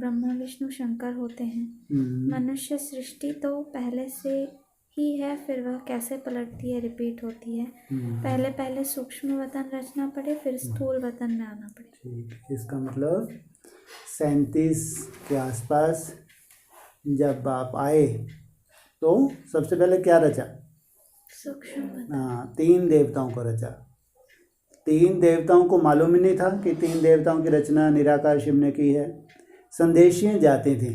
ब्रह्मा विष्णु शंकर होते हैं। मनुष्य सृष्टि तो पहले से ही है, फिर वह कैसे पलटती है, रिपीट होती है। पहले पहले सूक्ष्म वतन रचना पड़े, फिर स्थूल वतन में आना पड़े। ठीक, इसका मतलब 37 के आसपास जब आप आए तो सबसे पहले क्या रचा? सूक्ष्म वतन। हाँ, 3 देवताओं को रचा। 3 देवताओं को मालूम ही नहीं था कि 3 देवताओं की रचना निराकार शिव ने की है। संदेशियाँ जाती थी,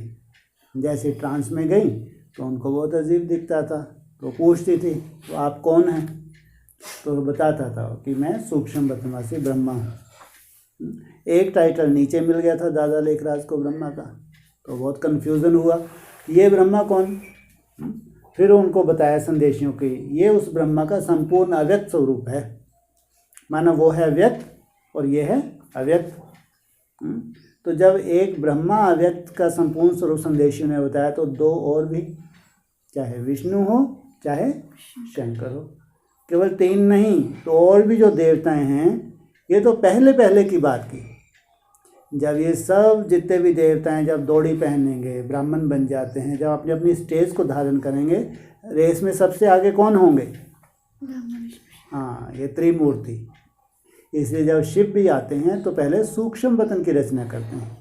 जैसे ट्रांस में गई तो उनको बहुत अजीब दिखता था, तो पूछती थी तो आप कौन हैं, तो बताता था कि मैं सूक्ष्म वतनवासी ब्रह्मा हूँ। एक टाइटल नीचे मिल गया था दादा लेखराज को ब्रह्मा का, तो बहुत कन्फ्यूज़न हुआ कि ये ब्रह्मा कौन। फिर उनको बताया संदेशियों की, ये उस ब्रह्मा का संपूर्ण अव्यक्त स्वरूप है, माना वो है व्यक्त और ये है अव्यक्त। तो जब एक ब्रह्मा अव्यक्त का संपूर्ण स्वरूप संदेशियों ने बताया तो 2 और भी, चाहे विष्णु हो चाहे शंकर हो, केवल 3 नहीं तो और भी जो देवताएं हैं, ये तो पहले पहले की बात की। जब ये सब जितने भी देवताएं जब दौड़ी पहनेंगे, ब्राह्मण बन जाते हैं, जब अपनी अपनी स्टेज को धारण करेंगे, रेस में सबसे आगे कौन होंगे? हाँ, ये त्रिमूर्ति। इसलिए जब शिव भी आते हैं तो पहले सूक्ष्म वतन की रचना करते हैं।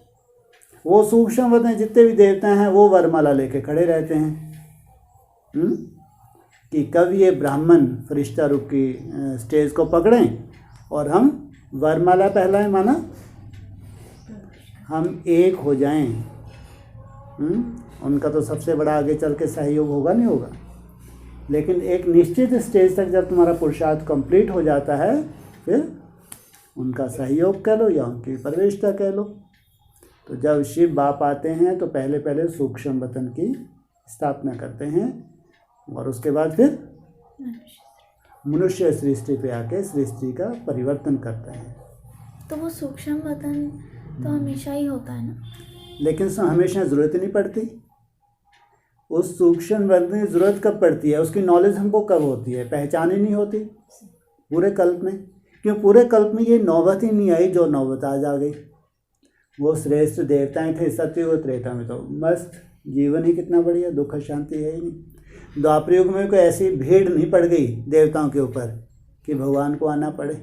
वो सूक्ष्म वतन जितने भी देवता हैं वो वरमाला लेके खड़े रहते हैं कि कब ये ब्राह्मण फरिश्ता रूप की स्टेज को पकड़ें और हम वरमाला पहलाएं, माना हम एक हो जाएं। उनका तो सबसे बड़ा आगे चल के सहयोग होगा नहीं होगा, लेकिन एक निश्चित स्टेज तक जब तुम्हारा पुरुषार्थ कंप्लीट हो जाता है, फिर उनका सहयोग कह लो या उनकी प्रवेशता कह लो। तो जब शिव बाप आते हैं तो पहले पहले सूक्ष्म वतन की स्थापना करते हैं और उसके बाद फिर मनुष्य सृष्टि पे आके सृष्टि का परिवर्तन करते हैं। तो वो सूक्ष्म वतन तो हमेशा ही होता है ना, लेकिन हमेशा ज़रूरत ही नहीं पड़ती। उस सूक्ष्म वतन की ज़रूरत कब पड़ती है? उसकी नॉलेज हमको कब होती है? पहचान ही नहीं होती पूरे कल्प में। क्यों? पूरे कल्प में ये नौबत ही नहीं आई जो नौबत आज आ गई। वो श्रेष्ठ देवताएं थे सतयुग त्रेता में, तो मस्त जीवन ही कितना बढ़िया, दुख शांति है ही नहीं। द्वापर युग में कोई ऐसी भीड़ नहीं पड़ गई देवताओं के ऊपर कि भगवान को आना पड़े।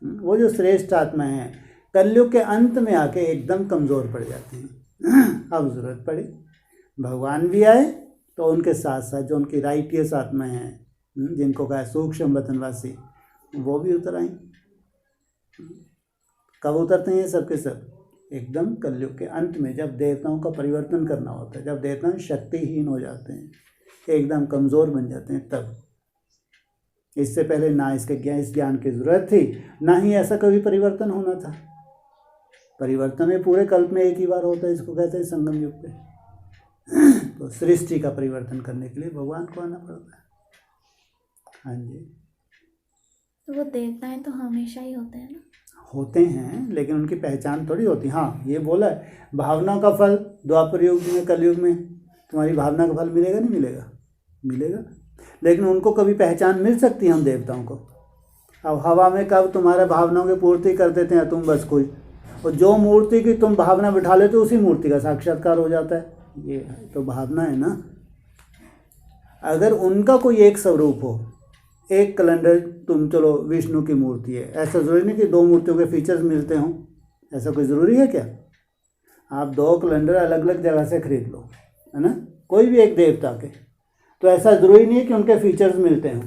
वो जो श्रेष्ठ आत्मा है कलयुग के अंत में आके एकदम कमज़ोर पड़ जाते हैं। अब ज़रूरत पड़ी भगवान भी आए तो उनके साथ साथ जो उनकी राइटियस आत्माएं हैं, जिनको कहा सूक्ष्म वतनवासी, वो भी उतर आई। कब उतरते हैं सबके सब? एकदम कलयुग के अंत में, जब देवताओं का परिवर्तन करना होता है, जब देवता शक्तिहीन हो जाते हैं, एकदम कमज़ोर बन जाते हैं, तब। इससे पहले ना इस ज्ञान की ज़रूरत थी, ना ही ऐसा कभी परिवर्तन होना था। परिवर्तन में पूरे कल्प में एक ही बार होता है, इसको कहते हैं संगम युग पे। तो सृष्टि का परिवर्तन करने के लिए भगवान को आना पड़ता है। हाँ जी। तो वो देवताएं तो हमेशा ही होते हैं ना? होते हैं, लेकिन उनकी पहचान थोड़ी होती। हाँ, ये बोला है भावना का फल द्वापर युग में, कलयुग में तुम्हारी भावना का फल मिलेगा नहीं मिलेगा? मिलेगा, लेकिन उनको कभी पहचान मिल सकती है हम देवताओं को? अब हवा में कब तुम्हारे भावनाओं की पूर्ति कर देते हैं तुम बस कोई, और जो मूर्ति की तुम भावना बिठा लेते हो उसी मूर्ति का साक्षात्कार हो जाता है। ये तो भावना है ना। अगर उनका कोई एक स्वरूप हो, एक कैलेंडर, तुम चलो विष्णु की मूर्ति है, ऐसा ज़रूरी नहीं कि 2 मूर्तियों के फीचर्स मिलते हों, ऐसा कोई ज़रूरी है क्या? आप 2 कैलेंडर अलग अलग जगह से खरीद लो, है ना, कोई भी एक देवता के, तो ऐसा ज़रूरी नहीं है कि उनके फीचर्स मिलते हों।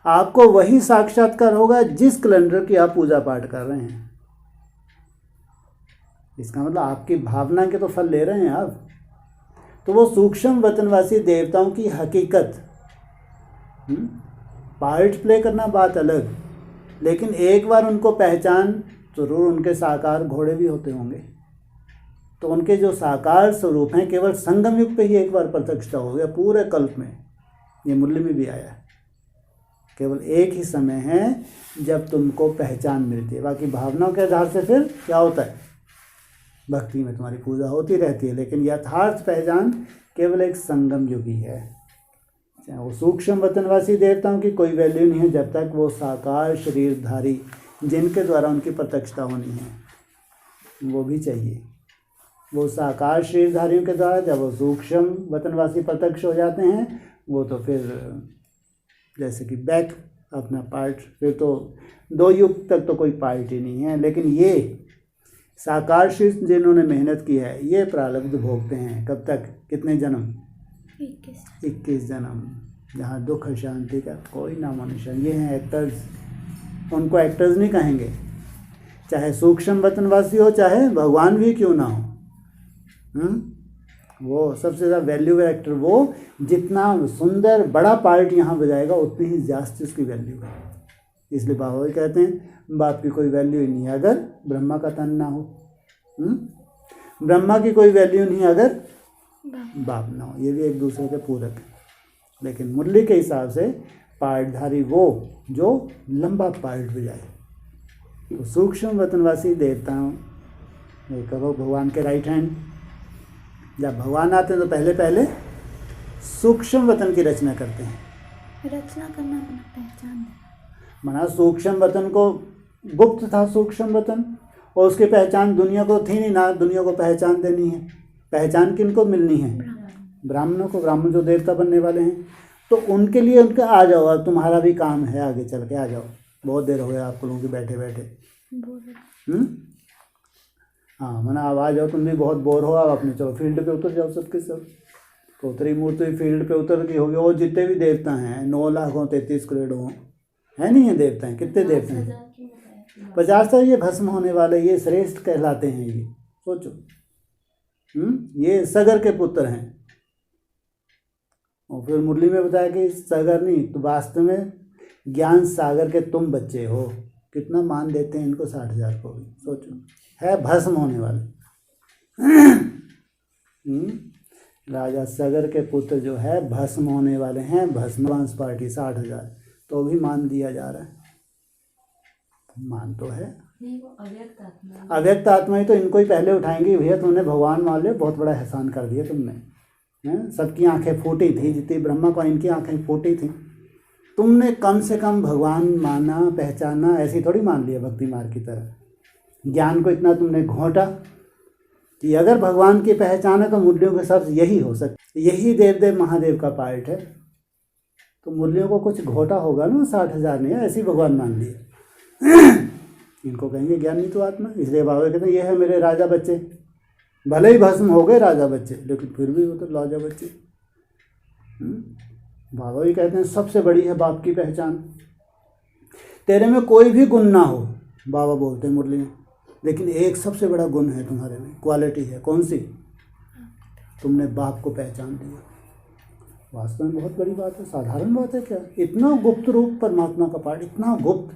आपको वही साक्षात्कार होगा जिस कैलेंडर की आप पूजा पाठ कर रहे हैं। इसका मतलब आपकी भावना के तो फल ले रहे हैं आप। तो वो सूक्ष्म वतनवासी देवताओं की हकीकत, पार्ट प्ले करना बात अलग, लेकिन एक बार उनको पहचान, जरूर उनके साकार घोड़े भी होते होंगे, तो उनके जो साकार स्वरूप हैं केवल संगम युग पे ही एक बार प्रत्यक्षता हो गया। पूरे कल्प में ये मुरली में भी आया, केवल एक ही समय है जब तुमको पहचान मिलती है। बाकी भावनाओं के आधार से फिर क्या होता है, भक्ति में तुम्हारी पूजा होती रहती है, लेकिन यथार्थ पहचान केवल एक संगम युग ही है। वो सूक्ष्म वतनवासी देवताओं की कोई वैल्यू नहीं है जब तक वो साकार शरीरधारी जिनके द्वारा उनकी प्रत्यक्षता होनी है वो भी चाहिए। वो साकार शरीरधारियों के द्वारा जब वो सूक्ष्म वतनवासी प्रत्यक्ष हो जाते हैं, वो तो फिर जैसे कि बैक अपना पार्ट, फिर तो 2 युग तक तो कोई पार्ट ही नहीं है। लेकिन ये साकार शरीर जिन्होंने मेहनत की है, ये प्रारब्ध भोगते हैं कब तक, कितने जन्म, 21 जन्म, जहाँ दुख शांति का कोई नामो निशान। ये हैं एक्टर्स, उनको एक्टर्स नहीं कहेंगे, चाहे सूक्ष्म वतनवासी हो चाहे भगवान भी क्यों ना हो। वो सबसे ज़्यादा वैल्यू एक्टर, वो जितना सुंदर बड़ा पार्ट यहाँ बजाएगा उतनी ही जास्ती उसकी वैल्यू है। इसलिए बाबा भी कहते हैं बाप की कोई वैल्यू ही नहीं है अगर ब्रह्मा का तन ना हो। ब्रह्मा की कोई वैल्यू नहीं अगर बाप ना हो। ये भी एक दूसरे के पूरक है। लेकिन मुरली के हिसाब से पार्टधारी वो जो लंबा पार्ट बजाए, तो सूक्ष्म वतनवासी देवताओं, ये कहो भगवान के राइट हैंड। जब भगवान आते हैं तो पहले पहले सूक्ष्म वतन की रचना करते हैं। रचना करना मतलब पहचान देना, माना सूक्ष्म वतन को, गुप्त था सूक्ष्म वतन, और उसकी पहचान दुनिया को थी नहीं ना, दुनिया को पहचान देनी है। पहचान किनको मिलनी है, ब्राह्मणों को। ब्राह्मण जो देवता बनने वाले हैं, तो उनके लिए उनका आ जाओ, अब तुम्हारा भी काम है, आगे चल के आ जाओ। बहुत देर हो गया आप लोगों के बैठे बैठे। हाँ मना अब आ जाओ, तुम भी बहुत बोर हो, आप अपने चलो फील्ड पे उतर जाओ सबके सब। तो उतरी मूर्ति फील्ड पे उतर गई होगी। और जितने भी देवता हैं 9 लाख हो, 33 करोड़ हो, है नहीं है देवता हैं, कितने देवता हैं, 50 तो ये भस्म होने वाले, ये श्रेष्ठ कहलाते हैं। ये सोचो, ये सगर के पुत्र हैं। और फिर मुरली में बताया कि सगर नहीं, तो वास्तव में ज्ञान सागर के तुम बच्चे हो। कितना मान देते हैं इनको, 60,000 को भी। सोचो, है भस्म होने वाले। राजा सगर के पुत्र जो है भस्म होने वाले हैं, भस्मवांश पार्टी 60,000, तो भी मान दिया जा रहा है। मान तो है नहीं, वो अव्यक्त आत्मा ही तो इनको ही पहले उठाएंगे। भैया तुमने भगवान मान लिया, बहुत बड़ा एहसान कर दिया तुमने। सबकी आंखें फूटी थी, जितनी ब्रह्मा को इनकी आंखें फूटी थी, तुमने कम से कम भगवान माना, पहचाना, ऐसी थोड़ी मान लिया भक्ति मार्ग की तरह। ज्ञान को इतना तुमने घोंटा कि अगर भगवान की पहचान है तो मुरलियों के शब्द यही हो सकते, यही देवदेव महादेव का पार्ट है। तो मुरलियों को कुछ घोटा होगा ना, 60,000 ने ऐसे ही भगवान मान लिए। इनको कहेंगे ज्ञानी तो आत्मा। इसलिए बाबा कहते हैं ये है मेरे राजा बच्चे। भले ही भस्म हो गए राजा बच्चे, लेकिन फिर भी वो तो राजा बच्चे। बाबा भी कहते हैं सबसे बड़ी है बाप की पहचान। तेरे में कोई भी गुण ना हो, बाबा बोलते हैं मुरली में, लेकिन एक सबसे बड़ा गुण है तुम्हारे में, क्वालिटी है। कौन सी? तुमने बाप को पहचान लिया। वास्तव में बहुत बड़ी बात है, साधारण बात है क्या? इतना गुप्त रूप परमात्मा का पाठ, इतना गुप्त।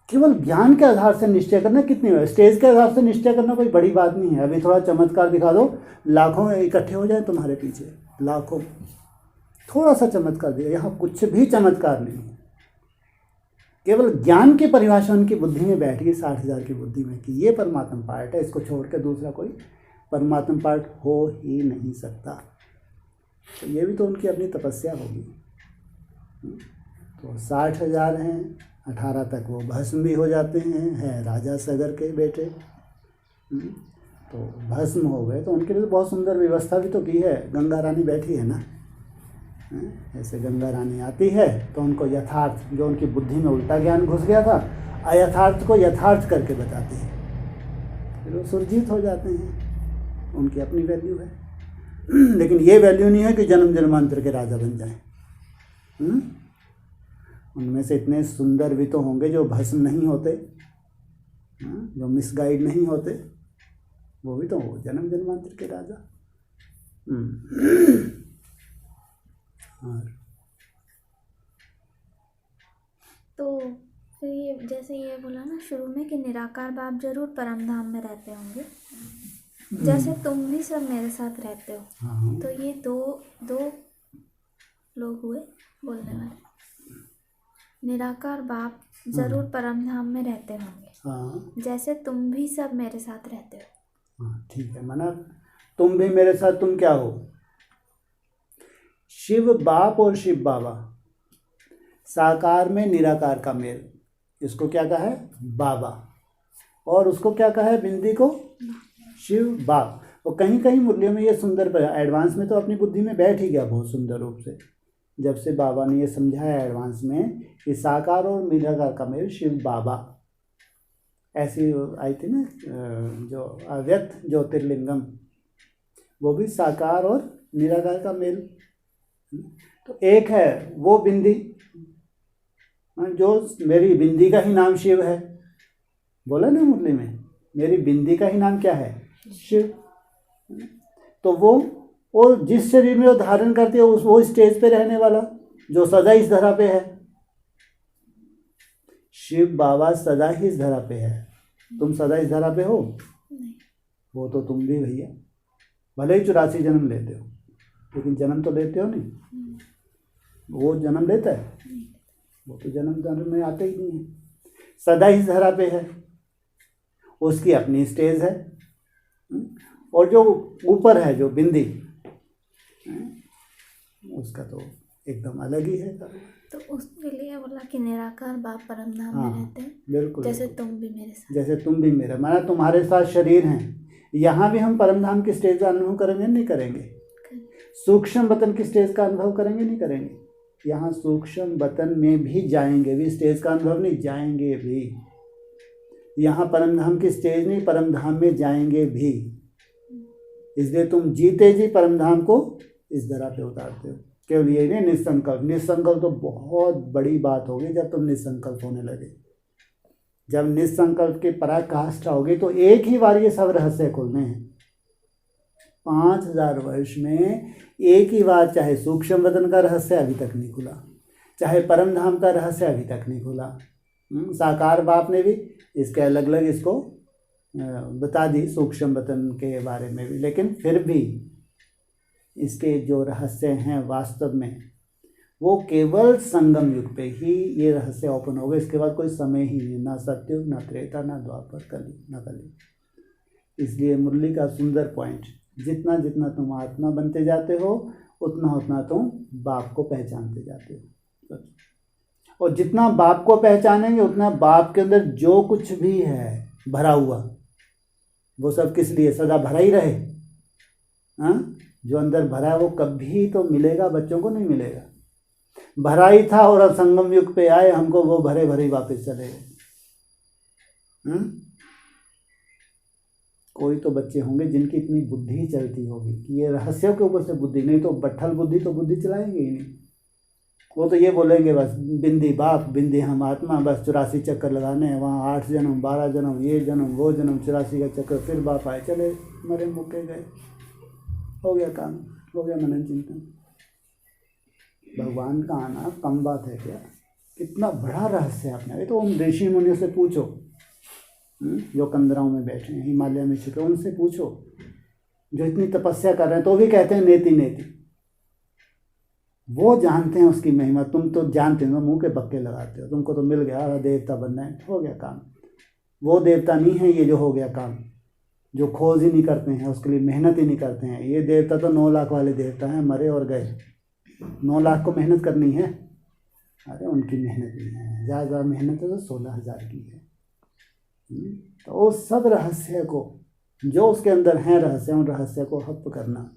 केवल ज्ञान के आधार से निश्चय करना कितनी है। स्टेज के आधार से निश्चय करना कोई बड़ी बात नहीं है। अभी थोड़ा चमत्कार दिखा दो, लाखों इकट्ठे हो जाए तुम्हारे पीछे, लाखों। थोड़ा सा चमत्कार दिया, यहाँ कुछ भी चमत्कार नहीं है। केवल ज्ञान की परिभाषा उनकी बुद्धि में बैठ गई, 60,000 की बुद्धि में, कि ये परमात्मा पार्ट है, इसको छोड़ के दूसरा कोई परमात्मा पार्ट हो ही नहीं सकता। तो ये भी तो उनकी अपनी तपस्या होगी। तो 60,000 हैं, 18 तक वो भस्म भी हो जाते हैं, है राजा सगर के बेटे। तो भस्म हो गए तो उनके लिए बहुत सुंदर व्यवस्था भी तो की है। गंगा रानी बैठी है ना, ऐसे गंगा रानी आती है तो उनको यथार्थ, जो उनकी बुद्धि में उल्टा ज्ञान घुस गया था, अयथार्थ को यथार्थ करके बताती है, फिर वो सुरजीत हो जाते हैं। उनकी अपनी वैल्यू है। लेकिन ये वैल्यू नहीं है कि जन्म जन्मांतर के राजा बन जाएं। उनमें से इतने सुंदर भी तो होंगे जो भस्म नहीं होते, जो मिसगाइड नहीं होते, वो भी तो हो जन्म जन्मांतर के राजा। तो फिर ये जैसे ये बोला ना शुरू में कि निराकार बाप जरूर परम धाम में रहते होंगे, जैसे तुम भी सब मेरे साथ रहते हो। हाँ। तो ये दो लोग हुए बोलने वाले। निराकार बाप जरूर परम धाम में रहते होंगे। हाँ। जैसे तुम भी सब मेरे साथ रहते हो। हाँ ठीक है, माना तुम भी मेरे साथ, तुम क्या हो? शिव बाप और शिव बाबा, साकार में निराकार का मेल, इसको क्या कहा है? बाबा। और उसको क्या कहा है, बिंदी को शिव बाप। और कहीं कहीं मुरलियों में ये सुंदर, एडवांस में तो अपनी बुद्धि में बैठ ही गया बहुत सुंदर रूप से, जब से बाबा ने ये समझाया एडवांस में कि साकार और निराकार का मेल शिव बाबा। ऐसी आई थी ना जो अव्यक्त ज्योतिर्लिंगम, वो भी साकार और निराकार का मेल। तो एक है वो बिंदी, जो मेरी बिंदी का ही नाम शिव है, बोला ना मुरली में, मेरी बिंदी का ही नाम क्या है, शिव। तो वो जिस शरीर में वो धारण करती है वो स्टेज पे रहने वाला, जो सदा इस धरा पे है। शिव बाबा सदा ही इस धरा पे है। तुम सदा इस धरा पे हो? वो तो तुम भी भैया, भले ही 84 जन्म लेते हो, लेकिन जन्म तो लेते हो नहीं। वो जन्म लेता है? वो तो जन्म में आते ही नहीं है, सदा इस धरा पे है। उसकी अपनी स्टेज है। और जो ऊपर है, जो बिंदी, उसका तो एकदम अलग ही है। तो उसके लिए बोला कि निराकार बाप परमधाम में रहते हैं। बिल्कुल, जैसे तुम भी मेरे साथ, जैसे तुम भी मेरा, माना तुम्हारे साथ शरीर हैं। यहाँ भी हम परमधाम की स्टेज का अनुभव करेंगे नहीं करेंगे? सूक्ष्म वतन की स्टेज का अनुभव करेंगे नहीं करेंगे? यहाँ सूक्ष्म वतन में भी जाएंगे भी, स्टेज का अनुभव नहीं, जाएंगे भी। यहाँ परमधाम की स्टेज नहीं, परमधाम में जाएंगे भी। इसलिए तुम जीते जी परमधाम को इस धरा पे उतारते हो। केवल ये नहीं निसंकल्प, निसंकल्प तो बहुत बड़ी बात होगी जब तुम निसंकल्प होने लगे। जब निसंकल्प की पराकाष्ठा होगी तो एक ही बार ये सब रहस्य खोलने हैं। 5000 वर्ष में एक ही बार, चाहे सूक्ष्म वतन का रहस्य अभी तक नहीं खुला, चाहे परमधाम का रहस्य अभी तक नहीं खुला। साकार बाप ने भी इसके अलग अलग इसको बता दी, सूक्ष्म वतन के बारे में भी, लेकिन फिर भी इसके जो रहस्य हैं वास्तव में वो केवल संगम युग पे ही ये रहस्य ओपन हो गए। इसके बाद कोई समय ही नहीं, ना सत्युग, ना त्रेता, ना द्वापर, कली, ना कली। इसलिए मुरली का सुंदर पॉइंट, जितना जितना तुम आत्मा बनते जाते हो उतना उतना तुम बाप को पहचानते जाते हो। और जितना बाप को पहचानेंगे उतना बाप के अंदर जो कुछ भी है भरा हुआ, वो सब किस लिए सदा भरा ही रहे। हाँ, जो अंदर भरा है वो कभी तो मिलेगा, बच्चों को नहीं मिलेगा। भरा ही था और अब संगम युग पे आए, हमको वो भरे भरे वापस चले गए। कोई तो बच्चे होंगे जिनकी इतनी बुद्धि चलती होगी कि ये रहस्यों के ऊपर से बुद्धि, नहीं तो बट्ठल बुद्धि तो बुद्धि चलाएंगे ही नहीं। वो तो ये बोलेंगे बस बिंदी बाप, बिंदी हम आत्मा, बस 84 चक्कर लगाने हैं, वहाँ 8 जन्म 12 जन्म, ये जन्म वो जन्म, 84 का चक्कर, फिर बाप आए, चले मरे मुके गए, हो गया काम, हो गया मनन चिंतन। भगवान का आना कम बात है क्या? कितना बड़ा रहस्य है अपने। ये तो उन ऋषि मुनियों से पूछो जो कंदराओं में बैठे हैं, हिमालय में छिपे, उनसे पूछो जो इतनी तपस्या कर रहे हैं तो भी कहते हैं नेति नेति। वो जानते हैं उसकी महिमा। तुम तो जानते हो, मुंह के बक्के लगाते हो, तुमको तो मिल गया देवता बनना है, हो गया काम। वो देवता नहीं है ये जो हो गया काम, जो खोज ही नहीं करते हैं, उसके लिए मेहनत ही नहीं करते हैं। ये देवता तो 9 लाख वाले देवता हैं, मरे और गए। 9 लाख को मेहनत करनी है, अरे उनकी मेहनत नहीं है, ज़्यादा मेहनत है तो 16,000 की है। तो उस सब रहस्य को जो उसके अंदर हैं रहस्य, उन रहस्य को हप करना,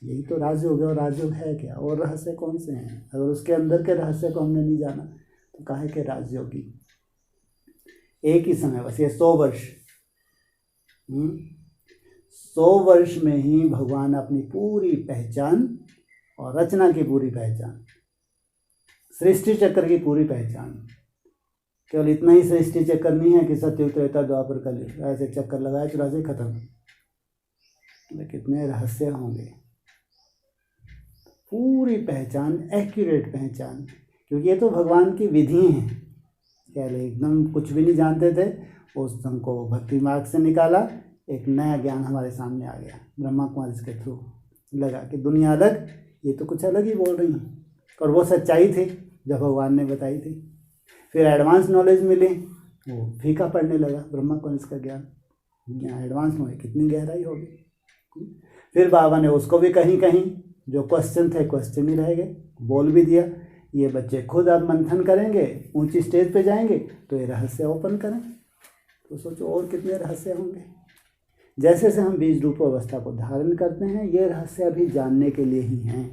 यही तो राजयोग है। और राजयोग है क्या? और रहस्य कौन से हैं? अगर उसके अंदर के रहस्य को हमने नहीं जाना तो काहे के राजयोगी। एक ही समय बस ये 100 वर्ष, 100 वर्ष में ही भगवान अपनी पूरी पहचान और रचना की पूरी पहचान, सृष्टि चक्र की पूरी पहचान, केवल इतना ही सृष्टि चक्कर नहीं है कि सत्युग त्रेता द्वापर कली ऐसे चक्कर लगाए 84 खत्म। कितने रहस्य होंगे, पूरी पहचान, एक्यूरेट पहचान, क्योंकि ये तो भगवान की विधि हैं। पहले एकदम कुछ भी नहीं जानते थे, उस हमको भक्ति मार्ग से निकाला, एक नया ज्ञान हमारे सामने आ गया ब्रह्मा कुमारी के थ्रू। लगा कि दुनिया अलग, ये तो कुछ अलग ही बोल रही हैं, और वो सच्चाई थी जो भगवान ने बताई थी। फिर एडवांस नॉलेज मिली, वो फीका पड़ने लगा ब्रह्मा कुमारी का ज्ञान। एडवांस में कितनी गहराई होगी। फिर बाबा ने उसको भी कहीं कहीं जो क्वेश्चन थे क्वेश्चन ही रह गए, बोल भी दिया। ये बच्चे खुद अब मंथन करेंगे, ऊंची स्टेज पे जाएंगे तो ये रहस्य ओपन करें। तो सोचो और कितने रहस्य होंगे। जैसे जैसे हम बीज रूप अवस्था को धारण करते हैं, ये रहस्य अभी जानने के लिए ही हैं।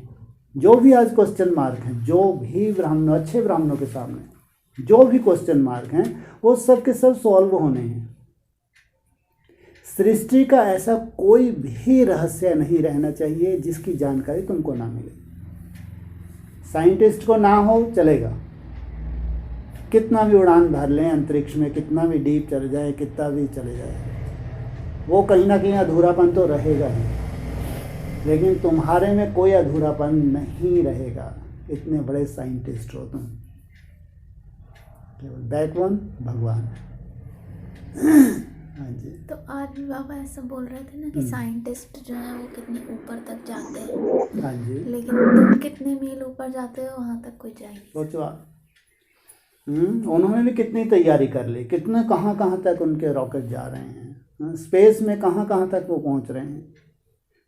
जो भी आज क्वेश्चन मार्क हैं, जो भी ब्राह्मणों, अच्छे ब्राह्मणों के सामने जो भी क्वेश्चन मार्क हैं, वो सब के सब सॉल्व होने हैं। सृष्टि का ऐसा कोई भी रहस्य नहीं रहना चाहिए जिसकी जानकारी तुमको ना मिले। साइंटिस्ट को ना हो चलेगा, कितना भी उड़ान भर लें अंतरिक्ष में, कितना भी डीप चले जाए, कितना भी चले जाए, वो कहीं ना कहीं अधूरापन तो रहेगा ही। लेकिन तुम्हारे में कोई अधूरापन नहीं रहेगा, इतने बड़े साइंटिस्ट हो तुम। केवल बैकवन भगवान। हाँ जी। तो आज भी बाबा ऐसा बोल रहे थे ना कि साइंटिस्ट जो है वो कितने ऊपर तक जाते हैं। हाँ जी। लेकिन तुम कितने मील ऊपर जाते हो, वहाँ तक कोई जाए नहीं। सोचो आप, उन्होंने भी कितनी तैयारी कर ली, कितने कहाँ कहाँ तक उनके रॉकेट जा रहे हैं, स्पेस में कहाँ कहाँ तक वो पहुँच रहे हैं।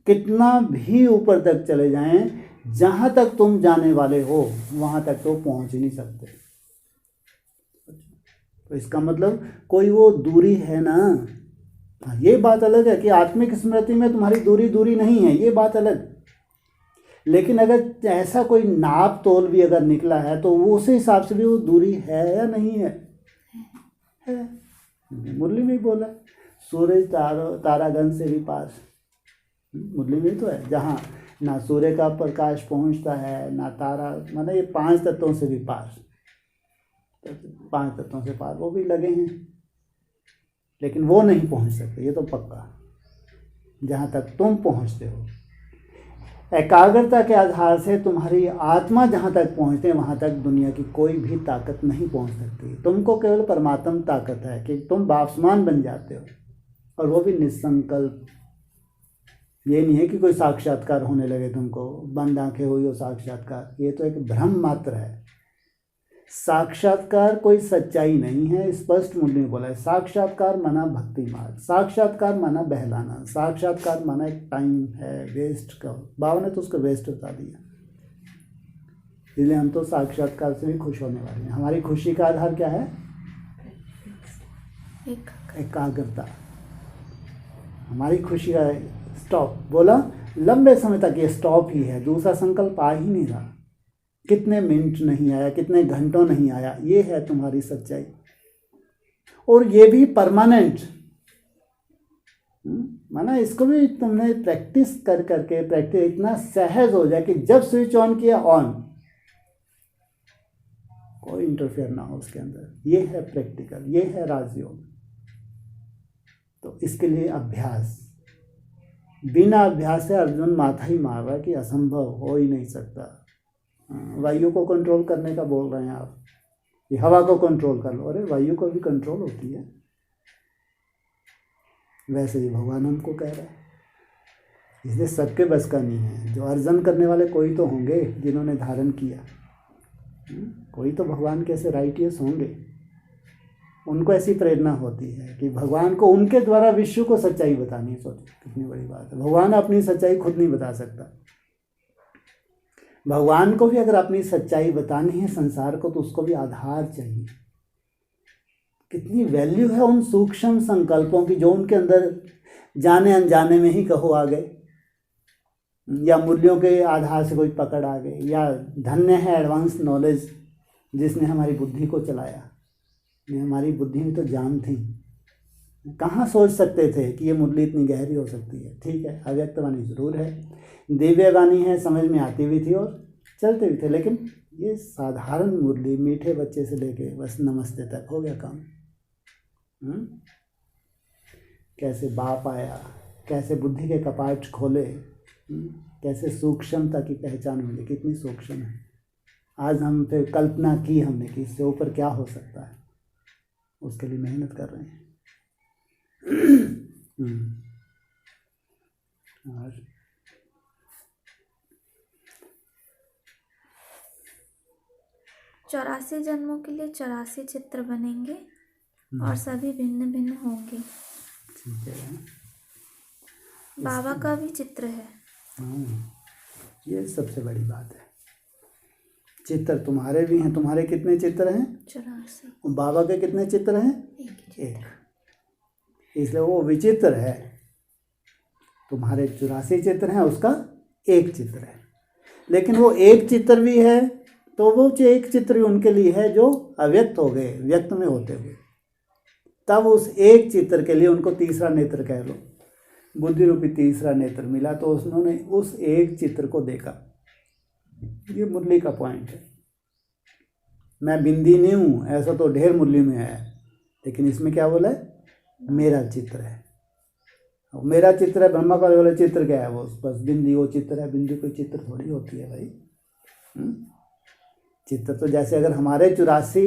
कितना भी ऊपर तक चले जाएं, जहाँ तक तुम जाने वाले हो वहाँ तक तो पहुँच ही नहीं सकते। तो इसका मतलब कोई वो दूरी है ना। ये बात अलग है कि आत्मिक स्मृति में तुम्हारी दूरी नहीं है, ये बात अलग। लेकिन अगर ऐसा कोई नाप तोल भी अगर निकला है तो वो उसी हिसाब से भी वो दूरी है या नहीं है। मुरली में ही बोला, सूरज तारागण से भी पास। मुरली में तो है, जहाँ ना सूर्य का प्रकाश पहुँचता है ना तारा, मतलब ये 5 तत्वों से भी पास। 5 तत्वों से पार वो भी लगे हैं, लेकिन वो नहीं पहुंच सकते, ये तो पक्का। जहाँ तक तुम पहुंचते हो, एकाग्रता के आधार से तुम्हारी आत्मा जहाँ तक पहुँचते हैं, वहाँ तक दुनिया की कोई भी ताकत नहीं पहुँच सकती। तुमको केवल परमात्म ताकत है कि तुम बापसमान बन जाते हो, और वो भी निसंकल्प। ये नहीं है कि कोई साक्षात्कार होने लगे तुमको, बंद आंखें हुई हो साक्षात्कार, ये तो एक भ्रम मात्र है। साक्षात्कार कोई सच्चाई नहीं है, स्पष्ट मुरली में बोला है। साक्षात्कार माना भक्ति मार्ग, साक्षात्कार माना बहलाना, साक्षात्कार माना एक टाइम है वेस्ट का। बाबा ने तो उसको वेस्ट बता दिया। इसलिए हम तो साक्षात्कार से भी खुश होने वाले हैं। हमारी खुशी का आधार क्या है? एकाग्रता। हमारी खुशी का स्टॉप बोला, लंबे समय तक ये स्टॉप ही है, दूसरा संकल्प आ ही नहीं रहा। कितने मिनट नहीं आया, कितने घंटों नहीं आया, ये है तुम्हारी सच्चाई। और ये भी परमानेंट। माना इसको भी तुमने प्रैक्टिस कर करके प्रैक्टिस इतना सहज हो जाए कि जब स्विच ऑन किया ऑन, कोई इंटरफेयर ना हो उसके अंदर। ये है प्रैक्टिकल, ये है राजयोग। तो इसके लिए अभ्यास, बिना अभ्यास से अर्जुन माथा ही मार रहा है कि असंभव हो ही नहीं सकता। वायु को कंट्रोल करने का बोल रहे हैं आप, ये हवा को कंट्रोल कर लो। अरे वायु को भी कंट्रोल होती है। वैसे ही भगवान हमको कह रहा है, इसलिए सबके बस का नहीं है। जो अर्जन करने वाले कोई तो होंगे जिन्होंने धारण किया, कोई तो भगवान के ऐसे राइटियस होंगे, उनको ऐसी प्रेरणा होती है कि भगवान को उनके द्वारा विश्व को सच्चाई बतानी है। सोचो कितनी बड़ी बात है। भगवान अपनी सच्चाई खुद नहीं बता सकता। भगवान को भी अगर अपनी सच्चाई बतानी है संसार को, तो उसको भी आधार चाहिए। कितनी वैल्यू है उन सूक्ष्म संकल्पों की जो उनके अंदर जाने अनजाने में ही कहो आ गए, या मूल्यों के आधार से कोई पकड़ आ गए, या धन्य है एडवांस नॉलेज जिसने हमारी बुद्धि को चलाया। हमारी बुद्धि में तो जान थी, कहाँ सोच सकते थे कि ये मुरली इतनी गहरी हो सकती है। ठीक है, अव्यक्त वाणी जरूर है, दिव्य वाणी है, समझ में आती भी थी और चलते भी थे, लेकिन ये साधारण मुरली, मीठे बच्चे से लेके बस नमस्ते तक हो गया काम। कैसे बाप आया, कैसे बुद्धि के कपाट खोले, कैसे सूक्ष्मता की पहचान मिली, कितनी सूक्ष्म है। आज हम पे कल्पना की हमने कि इससे ऊपर क्या हो सकता है, उसके लिए मेहनत कर रहे हैं। और 84 जन्मों के लिए 84 चित्र बनेंगे और सभी भिन्न भिन्न होंगे। ठीक है, बाबा का भी चित्र है। ये सबसे बड़ी बात है। चित्र तुम्हारे भी हैं। तुम्हारे कितने चित्र हैं? 84। बाबा के कितने चित्र हैं? एक। इसलिए वो विचित्र है। तुम्हारे 84 चित्र हैं, उसका एक चित्र है, लेकिन वो एक चित्र भी है तो वो एक चित्र भी उनके लिए है जो अव्यक्त हो गए, व्यक्त में होते हुए। तब उस एक चित्र के लिए उनको तीसरा नेत्र कह लो, बुद्धि रूपी तीसरा नेत्र मिला, तो उन्होंने उस एक चित्र को देखा। ये मुरली का पॉइंट है। मैं बिंदी नहीं हूँ, ऐसा तो ढेर मुरली में है, लेकिन इसमें क्या बोला है, मेरा चित्र है। मेरा चित्र है, ब्रह्मा का वाला चित्र क्या है, वो बस बिंदी, वो चित्र है। बिंदी कोई चित्र थोड़ी होती है भाई। चित्र तो जैसे अगर हमारे 84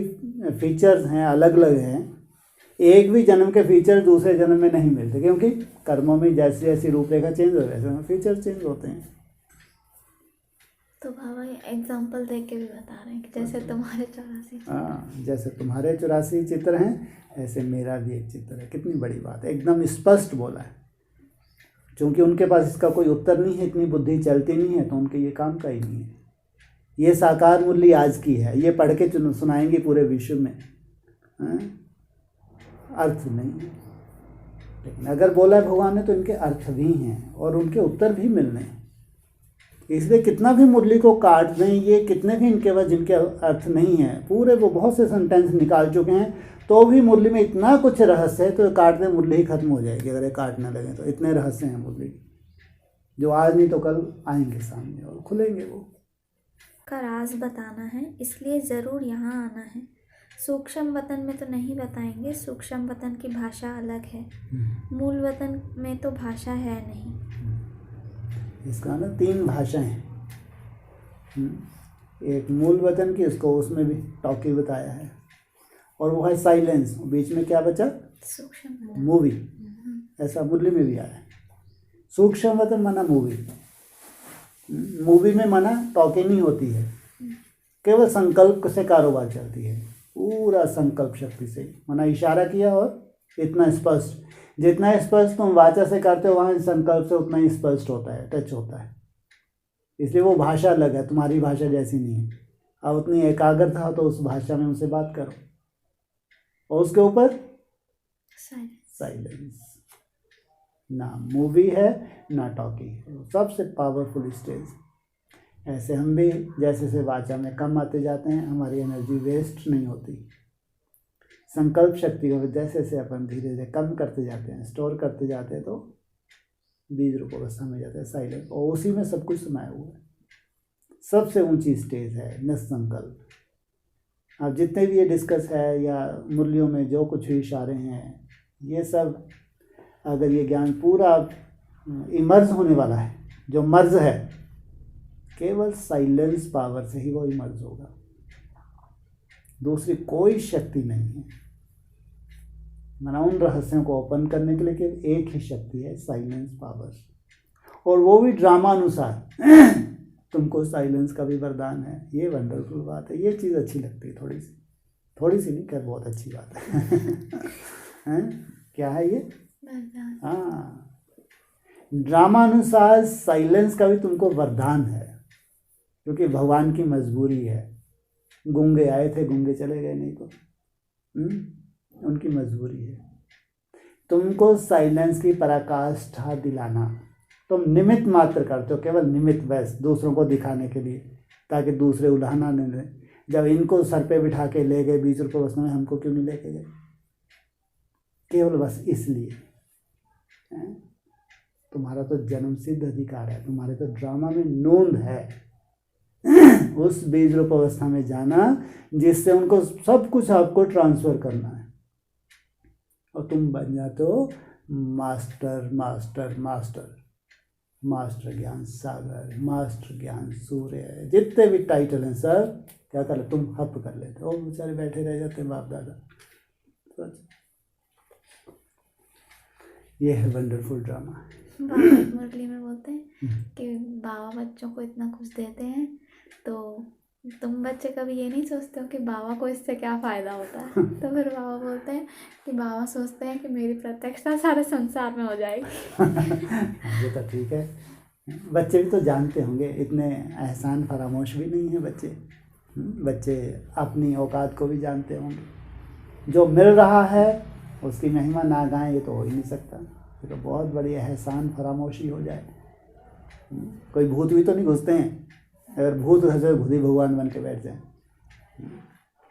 फीचर्स हैं, अलग अलग हैं, एक भी जन्म के फीचर दूसरे जन्म में नहीं मिलते, क्योंकि कर्मों में जैसी जैसी रूपरेखा चेंज हो वैसे फीचर चेंज होते हैं। तो बाबा एग्जाम्पल दे के भी बता रहे हैं कि जैसे तुम्हारे 84, हाँ, जैसे तुम्हारे 84 चित्र हैं ऐसे मेरा भी एक चित्र है। कितनी बड़ी बात है, एकदम स्पष्ट बोला है। क्योंकि उनके पास इसका कोई उत्तर नहीं है, इतनी बुद्धि चलती नहीं है, तो उनके ये काम का ही नहीं है। ये साकार मुरली आज की है, ये पढ़ के सुनाएंगे पूरे विश्व में, अर्थ नहीं है। लेकिन अगर बोला है भगवान ने तो इनके अर्थ भी हैं और उनके उत्तर भी मिलने हैं। इसलिए कितना भी मुरली को काट दें, ये कितने भी इनके पास जिनके अर्थ नहीं है, पूरे वो बहुत से सेंटेंस निकाल चुके हैं, तो भी मुरली में इतना कुछ रहस्य है, तो काट दें मुरली ही खत्म हो जाएगी अगर ये काटने लगे तो। इतने रहस्य हैं मुरली जो आज नहीं तो कल आएंगे सामने और खुलेंगे। वो का राज बताना है, इसलिए ज़रूर यहाँ आना है। सूक्ष्म वतन में तो नहीं बताएंगे, सूक्ष्म वतन की भाषा अलग है, मूल वतन में तो भाषा है नहीं। इसका ना 3 भाषाएं हैं। एक मूल वतन की, उसको उसमें भी टॉकी बताया है, और वो है साइलेंस। बीच में क्या बचा, सूक्ष्म मूवी। ऐसा मुरली में भी आया है। सूक्ष्म वतन माना मूवी, मूवी में माना टॉकी नहीं होती है, केवल संकल्प से कारोबार चलती है, पूरा संकल्प शक्ति से। माना इशारा किया और इतना स्पष्ट, जितना स्पष्ट तुम वाचा से करते हो वहाँ संकल्प से उतना ही स्पष्ट होता है, टच होता है। इसलिए वो भाषा अलग है, तुम्हारी भाषा जैसी नहीं है। अब उतनी एकाग्रता हो तो उस भाषा में उनसे बात करो, और उसके ऊपर साइलेंस। ना मूवी है ना टॉकी है, सबसे पावरफुल स्टेज। ऐसे हम भी जैसे से वाचा में कम आते जाते हैं, हमारी एनर्जी वेस्ट नहीं होती। संकल्प शक्ति को जैसे जैसे अपन धीरे धीरे कम करते जाते हैं, स्टोर करते जाते हैं, तो बीज रूप अवस्था में जाते हैं, साइलेंट। और उसी में सब कुछ समाया हुआ है। सबसे ऊंची स्टेज है निसंकल्प। अब जितने भी ये डिस्कस है या मुरलियों में जो कुछ भी इशारे हैं, ये सब अगर ये ज्ञान पूरा इमर्ज होने वाला है, जो मर्ज है, केवल साइलेंस पावर से ही वो इमर्ज होगा, दूसरी कोई शक्ति नहीं है। माना उन रहस्यों को ओपन करने के लिए केवल एक ही शक्ति है, साइलेंस पावर, और वो भी ड्रामा अनुसार। तुमको साइलेंस का भी वरदान है। ये वंडरफुल बात है, ये चीज़ अच्छी लगती है। थोड़ी सी नहीं कर, बहुत अच्छी बात है। क्या है ये? हाँ, ड्रामा अनुसार साइलेंस का भी तुमको वरदान है, क्योंकि भगवान की मजबूरी है। गूंगे आए थे, गूंगे चले गए, नहीं तो उनकी मजबूरी है। तुमको साइलेंस की पराकाष्ठा दिलाना, तुम निमित्त मात्र करते हो, केवल निमित्त, बस दूसरों को दिखाने के लिए, ताकि दूसरे उलाहना न लें। जब इनको सर पे बिठा के ले गए 20 रुपये बस में, हमको क्यों नहीं लेके गए? केवल बस इसलिए। तुम्हारा तो जन्म सिद्ध अधिकार है, तुम्हारे तो ड्रामा में नोंद है उस बीज रूप अवस्था में जाना, जिससे उनको सब कुछ आपको ट्रांसफर करना है, और तुम बन जाते हो मास्टर मास्टर मास्टर मास्टर ज्ञान सागर, मास्टर ज्ञान सूर्य, जितने भी टाइटल हैं सब क्या कर ले, तुम हप कर लेते हो। बेचारे बैठे रह जाते हैं बाप दादा। ये है वंडरफुल ड्रामा। बाबा मुरली में बोलते हैं कि बाबा बच्चों को इतना कुछ देते हैं, तो तुम बच्चे कभी ये नहीं सोचते हो कि बाबा को इससे क्या फ़ायदा होता है? तो फिर बाबा बोलते हैं कि बाबा सोचते हैं कि मेरी प्रत्यक्षता सारे संसार में हो जाएगी। ये तो ठीक है, बच्चे भी तो जानते होंगे, इतने एहसान फरामोश भी नहीं है बच्चे। बच्चे अपनी औकात को भी जानते होंगे। जो मिल रहा है उसकी महिमा ना गाएं ये तो हो ही नहीं सकता। ये तो बहुत बड़ी एहसान फरामोशी हो जाए। कोई भूत भी तो नहीं घुसते हैं, अगर भूत घुसे खुद ही भगवान बन के बैठ जाए।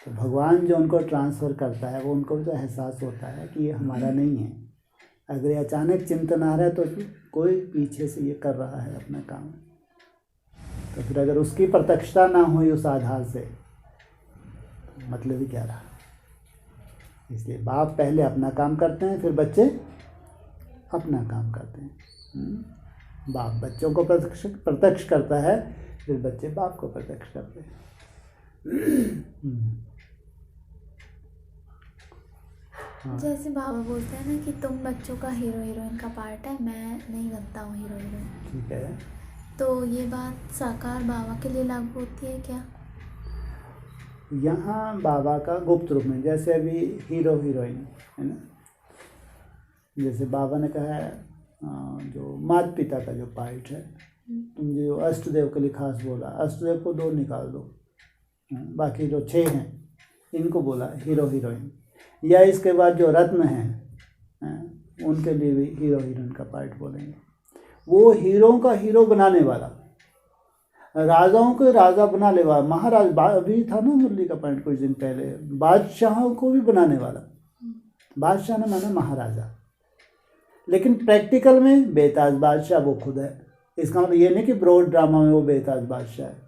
तो भगवान जो उनको ट्रांसफ़र करता है वो उनको तो एहसास होता है कि ये हमारा नहीं है। अगर ये अचानक चिंतन आ रहा है तो कोई पीछे से ये कर रहा है अपना काम। तो फिर अगर उसकी प्रत्यक्षता ना हुई उस आधार से, मतलब ही क्या रहा। इसलिए बाप पहले अपना काम करते हैं, फिर बच्चे अपना काम करते हैं। बाप बच्चों को प्रत्यक्ष करता है, फिर बच्चे बाप को प्रत्यक्ष करते हैं। जैसे बाबा बोलते हैं ना कि तुम बच्चों का हीरो हीरोइन का पार्ट है, मैं नहीं बनता हूँ हीरो हीरोइन। ठीक है, तो ये बात साकार बाबा के लिए लागू होती है क्या? यहाँ बाबा का गुप्त रूप में, जैसे अभी हीरो हीरोइन है ना, जैसे बाबा ने कहा है जो माता पिता का जो पार्ट है, तुम जो अष्टदेव के लिए खास बोला, अष्टदेव को 2 निकाल दो, बाकी जो 6 हैं इनको बोला हीरो हीरोइन। या इसके बाद जो रत्न हैं उनके लिए भी हीरो हीरोइन का पार्ट बोलेंगे। वो हीरो का हीरो बनाने वाला, राजाओं को राजा बनाने वाला, महाराज अभी था ना मुरली का पॉइंट कुछ दिन पहले, बादशाहों को भी बनाने वाला। बादशाह ने माना महाराजा, लेकिन प्रैक्टिकल में बेताज बादशाह वो खुद है। इसका मतलब ये नहीं कि ब्रॉड ड्रामा में वो बेताज बादशाह है।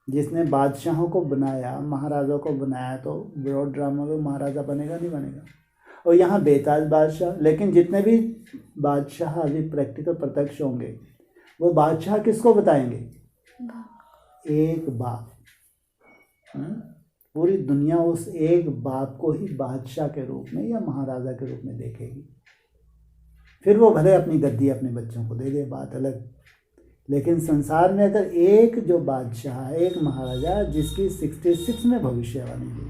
जिसने बादशाहों को बनाया, महाराजा को बनाया, तो ब्रॉड ड्रामा में महाराजा बनेगा नहीं बनेगा। और यहाँ बेताज बादशाह, लेकिन जितने भी बादशाह अभी प्रैक्टिकल प्रत्यक्ष होंगे वो बादशाह किसको बताएंगे? एक बाप। पूरी दुनिया उस एक बाप को ही बादशाह के रूप में या महाराजा के रूप में देखेगी। फिर वो भले अपनी गद्दी अपने बच्चों को दे दे, बात अलग। लेकिन संसार में अगर एक जो बादशाह है, एक महाराजा जिसकी 66 में भविष्यवाणी हुई,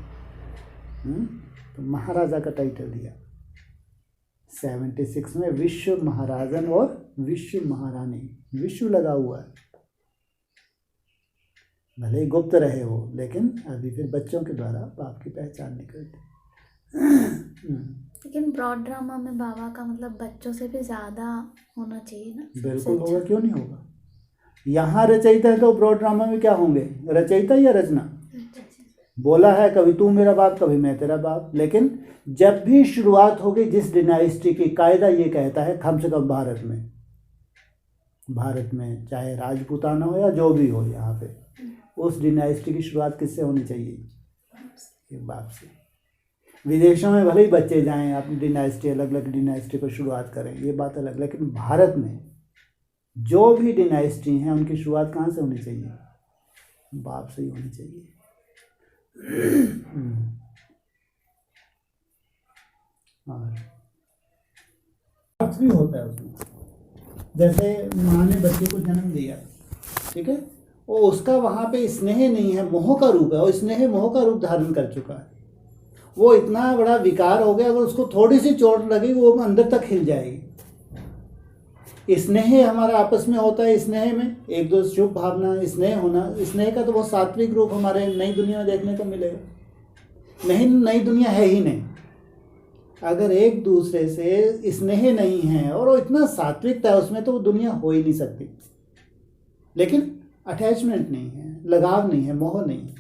तो महाराजा का टाइटल दिया। 76 में विश्व महाराजन और विश्व महारानी, विश्व लगा हुआ है। भले ही गुप्त रहे हो, लेकिन अभी फिर बच्चों के द्वारा बाप की पहचान निकलती। लेकिन ब्रॉड ड्रामा में बाबा का मतलब बच्चों से भी ज़्यादा होना चाहिए ना? बिल्कुल होगा, क्यों नहीं होगा। यहाँ रचयिता है तो ब्रॉड ड्रामा में क्या होंगे? रचयिता या रचना? बोला है कभी तू मेरा बाप, कभी मैं तेरा बाप। लेकिन जब भी शुरुआत होगी जिस डिनाइस्टी की, कायदा ये कहता है कम से कम भारत में चाहे राजपूताना हो या जो भी हो, यहाँ पे उस डिनाइस्टी की शुरुआत किससे होनी चाहिए? एक बाप से। विदेशों में भले ही बच्चे जाएं, अपनी डिनाइस्टी, अलग अलग डिनाइस्टी को शुरुआत करें, ये बात अलग। लेकिन भारत में जो भी डिनाइस्टी हैं उनकी शुरुआत कहाँ से होनी चाहिए? बाप से ही होनी चाहिए। और भी होता है उसमें, जैसे माँ ने बच्चे को जन्म दिया, ठीक है, वो उसका वहाँ पे स्नेह नहीं है, मोह का रूप है, और स्नेह मोह का रूप धारण कर चुका है। वो इतना बड़ा विकार हो गया, अगर उसको थोड़ी सी चोट लगेगी वो अंदर तक हिल जाएगी। स्नेह हमारा आपस में होता है, स्नेह में एक दो शुभ भावना, स्नेह होना, स्नेह का तो बहुत सात्विक रूप हमारे नई दुनिया में देखने को मिलेगा। नहीं, नई दुनिया है ही नहीं। अगर एक दूसरे से स्नेह नहीं है और वो इतना सात्विकता है उसमें, तो वो दुनिया हो ही नहीं सकती। लेकिन अटैचमेंट नहीं है, लगाव नहीं है, मोह नहीं है।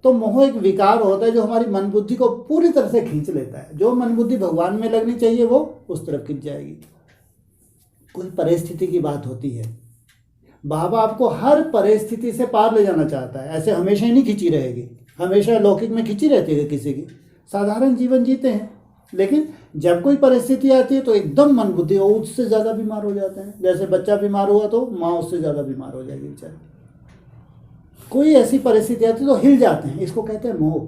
तो मोह एक विकार होता है जो हमारी मन बुद्धि को पूरी तरह से खींच लेता है। जो मन बुद्धि भगवान में लगनी चाहिए वो उस तरफ खींच जाएगी। कोई परिस्थिति की बात होती है, बाबा आपको हर परिस्थिति से पार ले जाना चाहता है। ऐसे हमेशा ही नहीं खींची रहेगी, हमेशा लौकिक में खींची रहती है। किसी की साधारण जीवन जीते हैं, लेकिन जब कोई परिस्थिति आती है तो एकदम मन बुद्धि वो उससे ज़्यादा बीमार हो जाते हैं। जैसे बच्चा बीमार हुआ तो माँ उससे ज़्यादा बीमार हो जाएगी बेचारी। कोई ऐसी परिस्थिति आती है तो हिल जाते हैं, इसको कहते हैं मोह।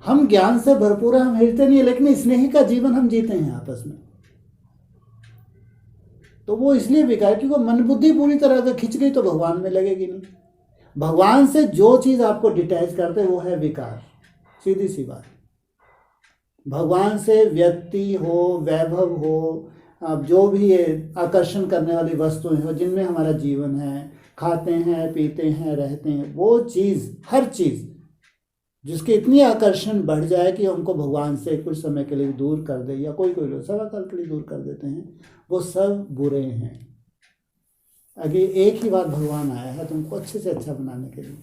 हम ज्ञान से भरपूर, हम हिलते नहीं है, लेकिन स्नेह का जीवन हम जीते हैं आपस में। तो वो इसलिए विकार, क्योंकि मन बुद्धि पूरी तरह से खिंच गई तो भगवान में लगेगी नहीं। भगवान से जो चीज़ आपको डिटैच करते वो है विकार, सीधी सी बात। भगवान से व्यक्ति हो, वैभव हो, अब जो भी ये आकर्षण करने वाली वस्तुएं हो जिनमें हमारा जीवन है, खाते हैं, पीते हैं, रहते हैं, वो चीज़, हर चीज़ जिसके इतनी आकर्षण बढ़ जाए कि हमको भगवान से कुछ समय के लिए दूर कर दे, या कोई लोग सवा काल के लिए दूर कर देते हैं, वो सब बुरे हैं। अगर एक ही बार भगवान आया है तुमको अच्छे से अच्छा बनाने के लिए,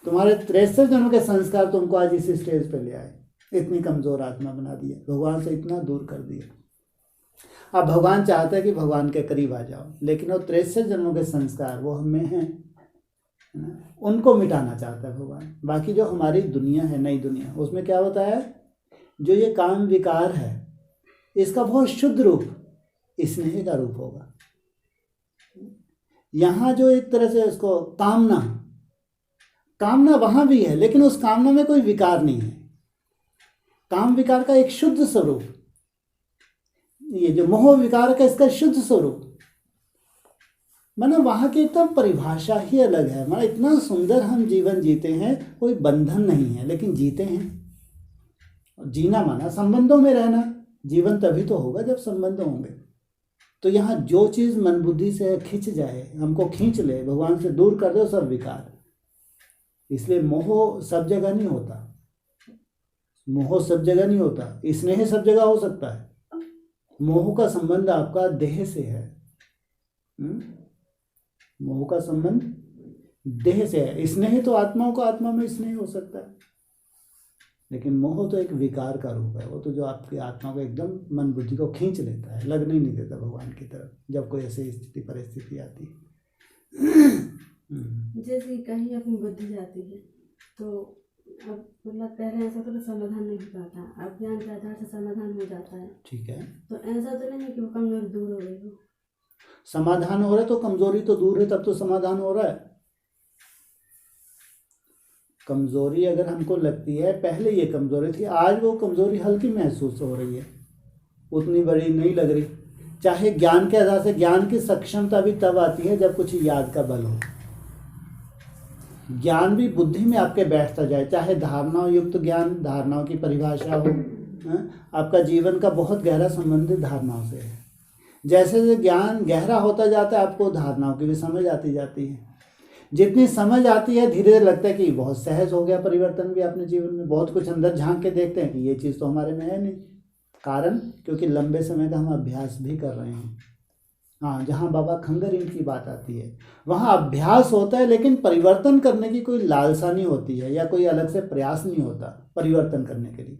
तुम्हारे 63 जन्मों के संस्कार तुमको आज इस स्टेज पे ले आए, इतनी कमज़ोर आत्मा बना दिया, भगवान से इतना दूर कर दिया। अब भगवान चाहता है कि भगवान के करीब आ जाओ, लेकिन वो 63 जन्मों के संस्कार वो हमें हैं, उनको मिटाना चाहता है भगवान। बाकी जो हमारी दुनिया है, नई दुनिया, उसमें क्या होता है, जो ये काम विकार है इसका बहुत शुद्ध रूप स्नेह का रूप होगा। यहाँ जो एक तरह से उसको कामना वहाँ भी है, लेकिन उस कामना में कोई विकार नहीं है। काम विकार का एक शुद्ध स्वरूप, ये जो मोह विकार का इसका शुद्ध स्वरूप, माना वहाँ की एकदम परिभाषा ही अलग है। माना इतना सुंदर हम जीवन जीते हैं, कोई बंधन नहीं है लेकिन जीते हैं। जीना माना संबंधों में रहना, जीवन तभी तो होगा जब संबंध होंगे। तो यहाँ जो चीज़ मन बुद्धि से खिंच जाए, हमको खींच ले, भगवान से दूर कर दो, सब विकार। इसलिए मोह सब जगह नहीं होता, मोह सब जगह नहीं होता, स्नेह सब जगह हो सकता है। मोह का संबंध आपका देह से है, मोह का संबंध देह से है। स्नेह तो आत्माओं का आत्मा में स्नेह हो सकता है, लेकिन मोह तो एक विकार का रूप है। वो तो जो आपकी आत्मा को एकदम मन बुद्धि को खींच लेता है, लगने ही नहीं देता भगवान की तरफ, जब कोई ऐसी स्थिति परिस्थिति आती है। जैसे कहीं अपनी बुद्धि जाती है तो अब मतलब पहले ऐसा तो समाधान नहीं हो पाता, अब ज्ञान के आधार से समाधान हो जाता है। ठीक है, तो ऐसा तो नहीं है कि वो कमजोरी दूर हो गई हो। समाधान हो रहा है तो कमजोरी तो दूर है, तब तो समाधान हो रहा है। कमजोरी अगर हमको लगती है, पहले ये कमजोरी थी, आज वो कमजोरी हल्की महसूस हो रही है, उतनी बड़ी नहीं लग रही। चाहे ज्ञान के आधार से, ज्ञान की सक्षमता भी तब आती है जब कुछ याद का बल हो। ज्ञान भी बुद्धि में आपके बैठता जाए, चाहे धारणाओं युक्त ज्ञान, धारणाओं की परिभाषा हो। आपका जीवन का बहुत गहरा संबंध धारणाओं से है। जैसे जैसे ज्ञान गहरा होता जाता है, आपको धारणाओं की भी समझ आती जाती है। जितनी समझ आती है, धीरे धीरे लगता है कि बहुत सहज हो गया परिवर्तन भी अपने जीवन में। बहुत कुछ अंदर झांक के देखते हैं कि ये चीज़ तो हमारे में है नहीं। कारण क्योंकि लंबे समय का हम अभ्यास भी कर रहे हैं। हाँ, जहाँ बाबा खंगर की बात आती है वहाँ अभ्यास होता है, लेकिन परिवर्तन करने की कोई लालसा नहीं होती है, या कोई अलग से प्रयास नहीं होता परिवर्तन करने के लिए।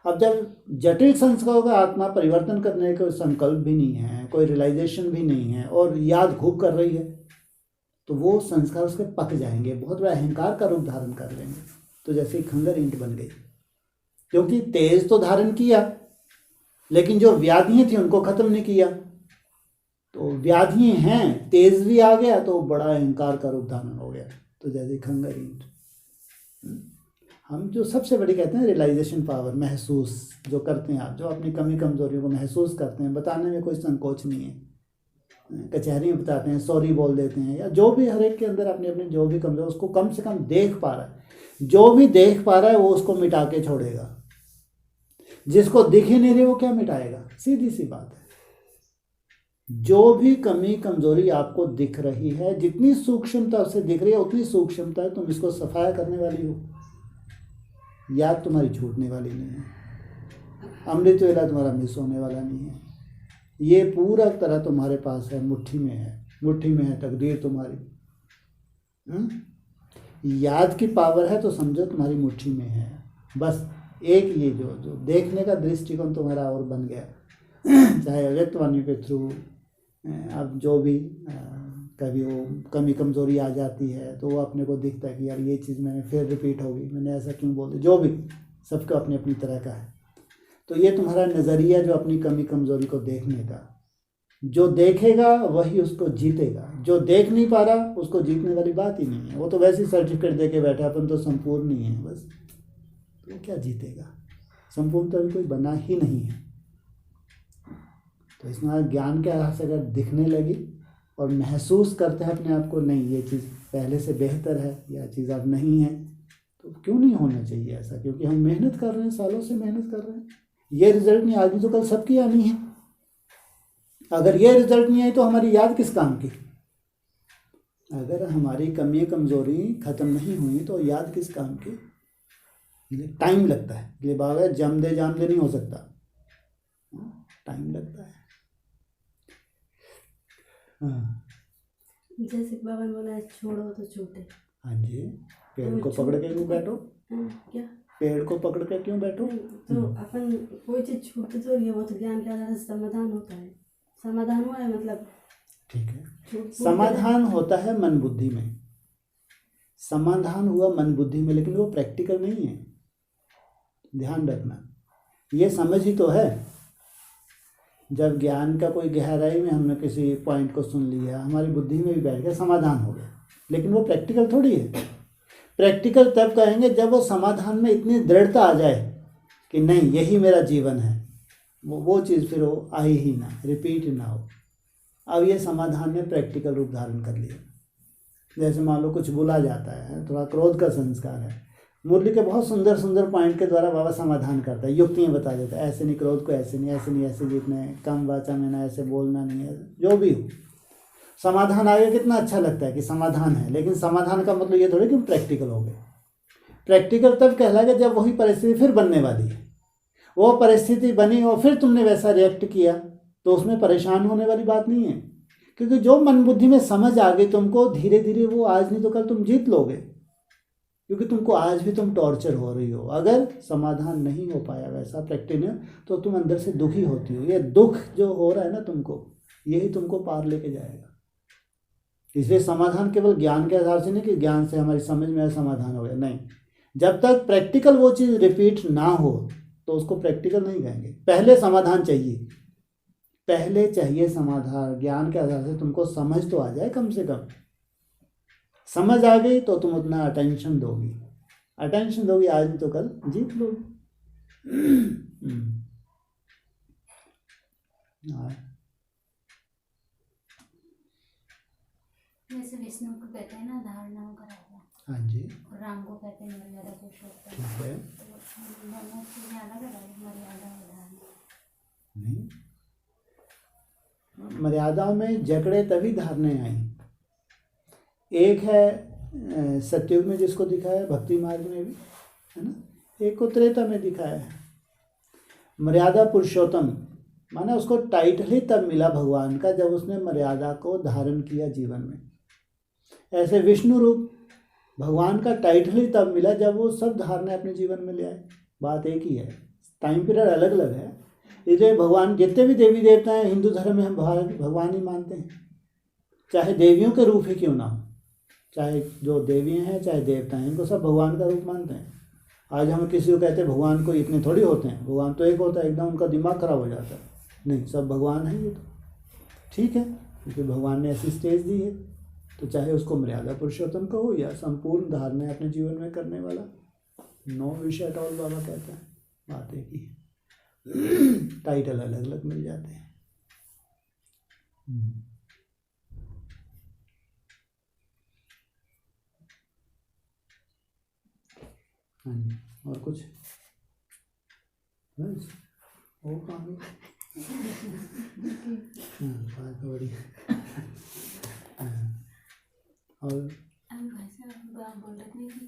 अब जब जटिल संस्कारों का आत्मा परिवर्तन करने का संकल्प भी नहीं है, कोई रियलाइजेशन भी नहीं है, और याद खूब कर रही है, तो वो संस्कार उसके पक जाएंगे, बहुत बड़ा अहंकार का रूप धारण कर लेंगे। तो जैसे खंगर ईंट बन गई, क्योंकि तेज तो धारण किया, लेकिन जो व्याधियाँ थी उनको खत्म नहीं किया। तो व्याधि हैं, तेज भी आ गया तो बड़ा अहंकार का रूप धारण हो गया। तो जैसे खंगर ईंट, हम जो सबसे बड़ी कहते हैं रियलाइजेशन पावर, महसूस जो करते हैं आप, जो अपनी कमी कमजोरियों को महसूस करते हैं, बताने में कोई संकोच नहीं है। कचहरी में बताते हैं, सॉरी बोल देते हैं, या जो भी हर एक के अंदर अपनी अपनी जो भी कमजोर, उसको कम से कम देख पा रहा है। जो भी देख पा रहा है वो उसको मिटा के छोड़ेगा। जिसको दिख ही नहीं रही वो क्या मिटाएगा? सीधी सी बात है। जो भी कमी कमजोरी आपको दिख रही है, जितनी सूक्ष्मता से दिख रही है, उतनी सूक्ष्मता है, तुम इसको सफाया करने वाली हो, याद तुम्हारी छूटने वाली नहीं है, अमृत वेला तुम्हारा मिस होने वाला नहीं है। ये पूरा तरह तुम्हारे पास है, मुट्ठी में है, मुट्ठी में है तकदीर तुम्हारी। याद की पावर है तो समझो तुम्हारी मुट्ठी में है। बस एक ये जो देखने का दृष्टिकोण तुम्हारा और बन गया, चाहे अव्यक्त वाणी के थ्रू। अब जो भी कभी वो कमी कमजोरी आ जाती है तो वो अपने को दिखता है कि यार ये चीज़ मैंने फिर रिपीट होगी, मैंने ऐसा क्यों बोल दिया। जो भी सबका अपनी अपनी तरह का है। तो ये तुम्हारा नज़रिया जो अपनी कमी कमजोरी को देखने का, जो देखेगा वही उसको जीतेगा। जो देख नहीं पा रहा उसको जीतने वाली बात ही नहीं है। वो तो वैसे ही सर्टिफिकेट दे के बैठा, अपन तो संपूर्ण नहीं है बस, तो क्या जीतेगा? संपूर्ण तो अभी कोई बना ही नहीं है। तो इसमें ज्ञान के आधार से अगर दिखने लगी और महसूस करते हैं अपने आप को, नहीं ये चीज़ पहले से बेहतर है, यह चीज़ अब नहीं है, तो क्यों नहीं होना चाहिए ऐसा? क्योंकि हम मेहनत कर रहे हैं, सालों से मेहनत कर रहे हैं। ये रिजल्ट नहीं आदमी तो कल सबकी आनी है। अगर ये रिजल्ट नहीं आई तो हमारी याद किस काम की? अगर हमारी कमी कमजोरी खत्म नहीं हुई तो याद किस काम की? टाइम लगता है, इसलिए बाबा जम दे जाम दे नहीं हो सकता, टाइम लगता है। हाँ जैसे बाबा ने बोला है छोड़ो तो छूटे। हाँ जी, पेड़ को पकड़ के क्यों बैठो? क्या पेड़ को पकड़ के क्यों बैठो? तो अपन कोई चीज़ छूटती तो नहीं है, वो तो ज्ञान के आधार से समाधान होता है। समाधान हुआ है मतलब ठीक है, समाधान होता है मन बुद्धि में, समाधान हुआ मन बुद्धि में, लेकिन वो प्रैक्टिकल नहीं है, ध्यान रखना। ये समझ ही तो है, जब ज्ञान का कोई गहराई में हमने किसी पॉइंट को सुन लिया, हमारी बुद्धि में भी बैठ गया, समाधान हो गया, लेकिन वो प्रैक्टिकल थोड़ी है। प्रैक्टिकल तब कहेंगे जब वो समाधान में इतनी दृढ़ता आ जाए कि नहीं यही मेरा जीवन है, वो चीज़ फिर वो आई ही ना, रिपीट ना हो। अब ये समाधान ने प्रैक्टिकल रूप धारण कर लिया। जैसे मान लो कुछ बोला जाता है, थोड़ा क्रोध का संस्कार है, मुरली के बहुत सुंदर सुंदर पॉइंट के द्वारा बाबा समाधान करता है, युक्तियाँ बता देता है, ऐसे नहीं क्रोध को, ऐसे नहीं, ऐसे नहीं, ऐसे जीतना है, कम वाचा में ना, ऐसे बोलना नहीं है, जो भी हो समाधान आगे कितना अच्छा लगता है कि समाधान है। लेकिन समाधान का मतलब ये थोड़ी कि प्रैक्टिकल हो गए। प्रैक्टिकल तब कहलाएगा जब वही परिस्थिति फिर बनने वाली है, वो परिस्थिति बनी और फिर तुमने वैसा रिएक्ट किया, तो उसमें परेशान होने वाली बात नहीं है, क्योंकि जो मन बुद्धि में समझ आ गई तुमको, धीरे धीरे वो आज नहीं तो कल तुम जीत लोगे, क्योंकि तुमको आज भी तुम टॉर्चर हो रही हो। अगर समाधान नहीं हो पाया वैसा प्रैक्टिकल, तो तुम अंदर से दुखी होती हो। ये दुख जो हो रहा है ना तुमको, यही तुमको पार लेके जाएगा। इसलिए समाधान केवल ज्ञान के आधार से नहीं कि ज्ञान से हमारी समझ में आया समाधान हो गया, नहीं। जब तक प्रैक्टिकल वो चीज़ रिपीट ना हो तो उसको प्रैक्टिकल नहीं कहेंगे। पहले समाधान चाहिए, पहले चाहिए समाधान। ज्ञान के आधार से तुमको समझ तो आ जाए, कम से कम समझ आ गई तो तुम उतना अटेंशन दोगी, अटेंशन दोगी, आज नहीं तो कल जीत लोगी। जैसे विष्णु को कहते हैं ना धारणाओं का राजा, हाँ जी, और राम को कहते हैं मर्यादा पुरुषोत्तम। ठीक है, तो दोनों चीजें अलग अलग, मर्यादा और धारणा। नहीं, मर्यादाओं में जकड़े तभी धारणे आई। एक है सतयुग में जिसको दिखाया है, भक्ति मार्ग में भी है ना, एक को त्रेता में दिखाया है। मर्यादा पुरुषोत्तम माना उसको टाइटल ही तब मिला भगवान का जब उसने मर्यादा को धारण किया जीवन में। ऐसे विष्णु रूप भगवान का टाइटल ही तब मिला जब वो सब धारणा अपने जीवन में ले आए। बात एक ही है, टाइम पीरियड अलग अलग है। इसलिए भगवान, जितने भी देवी देवता हैं हिंदू धर्म में, हम भगवान ही मानते हैं, चाहे देवियों के रूप ही क्यों ना हो, चाहे जो देवियाँ हैं चाहे देवता हैं, इनको सब भगवान का रूप मानते हैं। आज हम किसी को कहते हैं भगवान को इतने थोड़ी होते हैं, भगवान तो एक होता है, एकदम उनका दिमाग खराब हो जाता है। नहीं, सब भगवान हैं ये तो, ठीक है, क्योंकि भगवान ने ऐसी स्टेज दी है, तो चाहे उसको मर्यादा पुरुषोत्तम कहो या संपूर्ण धारणा अपने जीवन में करने वाला, नो विषय एट ऑल बाबा कहता है। बात एक ही है, टाइटल अलग अलग मिल जाते हैं। हाँ जी, और कुछ बस वो कहानी बात हो रही है। और अब भाई साहब आप बोल रहे थे कि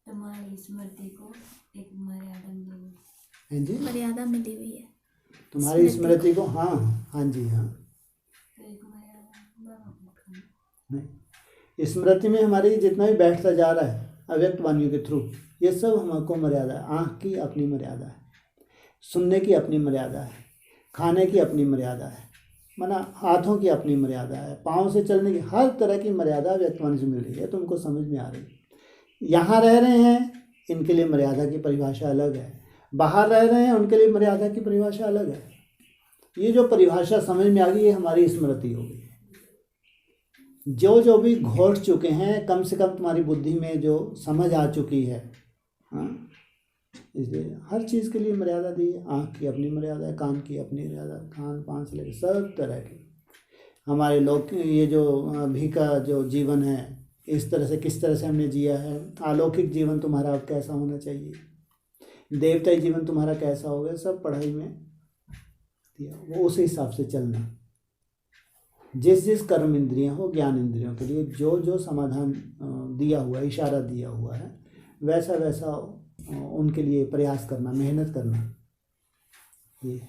तुम्हारी स्मृति को एक मर्यादा मिली। हाँ जी, मर्यादा मिली हुई है तुम्हारी स्मृति को, हाँ हाँ जी, हाँ। तो एक मर्यादा नहीं, स्मृति में हमारी जितना भी बैठता जा रहा है अव्यक्त वाणियों के थ्रू, ये सब हमको मर्यादा है। आँख की अपनी मर्यादा है, सुनने की अपनी मर्यादा है, खाने की अपनी मर्यादा है, माना हाथों की अपनी मर्यादा है, पाँव से चलने की, हर तरह की मर्यादा अव्यक्त वाणी से मिल रही है, तुमको समझ में आ रही है। यहाँ रह रहे हैं इनके लिए मर्यादा की परिभाषा अलग है, बाहर रह रहे हैं उनके लिए मर्यादा की परिभाषा अलग है। ये जो परिभाषा समझ में आ गई, ये हमारी स्मृति हो गई। जो भी घोट चुके हैं, कम से कम तुम्हारी बुद्धि में जो समझ आ चुकी है, हाँ, इसलिए हर चीज़ के लिए मर्यादा दी है। आँख की अपनी मर्यादा है, कान की अपनी मर्यादा, खान पान से लेकर सब तरह की। हमारे लोग ये जो अभी का जो जीवन है, इस तरह से किस तरह से हमने जिया है, अलौकिक जीवन तुम्हारा अब कैसा होना चाहिए, देवताई जीवन तुम्हारा कैसा होगा, सब पढ़ाई में दिया। वो उस हिसाब से चलना, जिस जिस कर्म इंद्रियाँ हो, ज्ञान इंद्रियों के लिए जो जो समाधान दिया हुआ है, इशारा दिया हुआ है, वैसा वैसा उनके लिए प्रयास करना, मेहनत करना, ये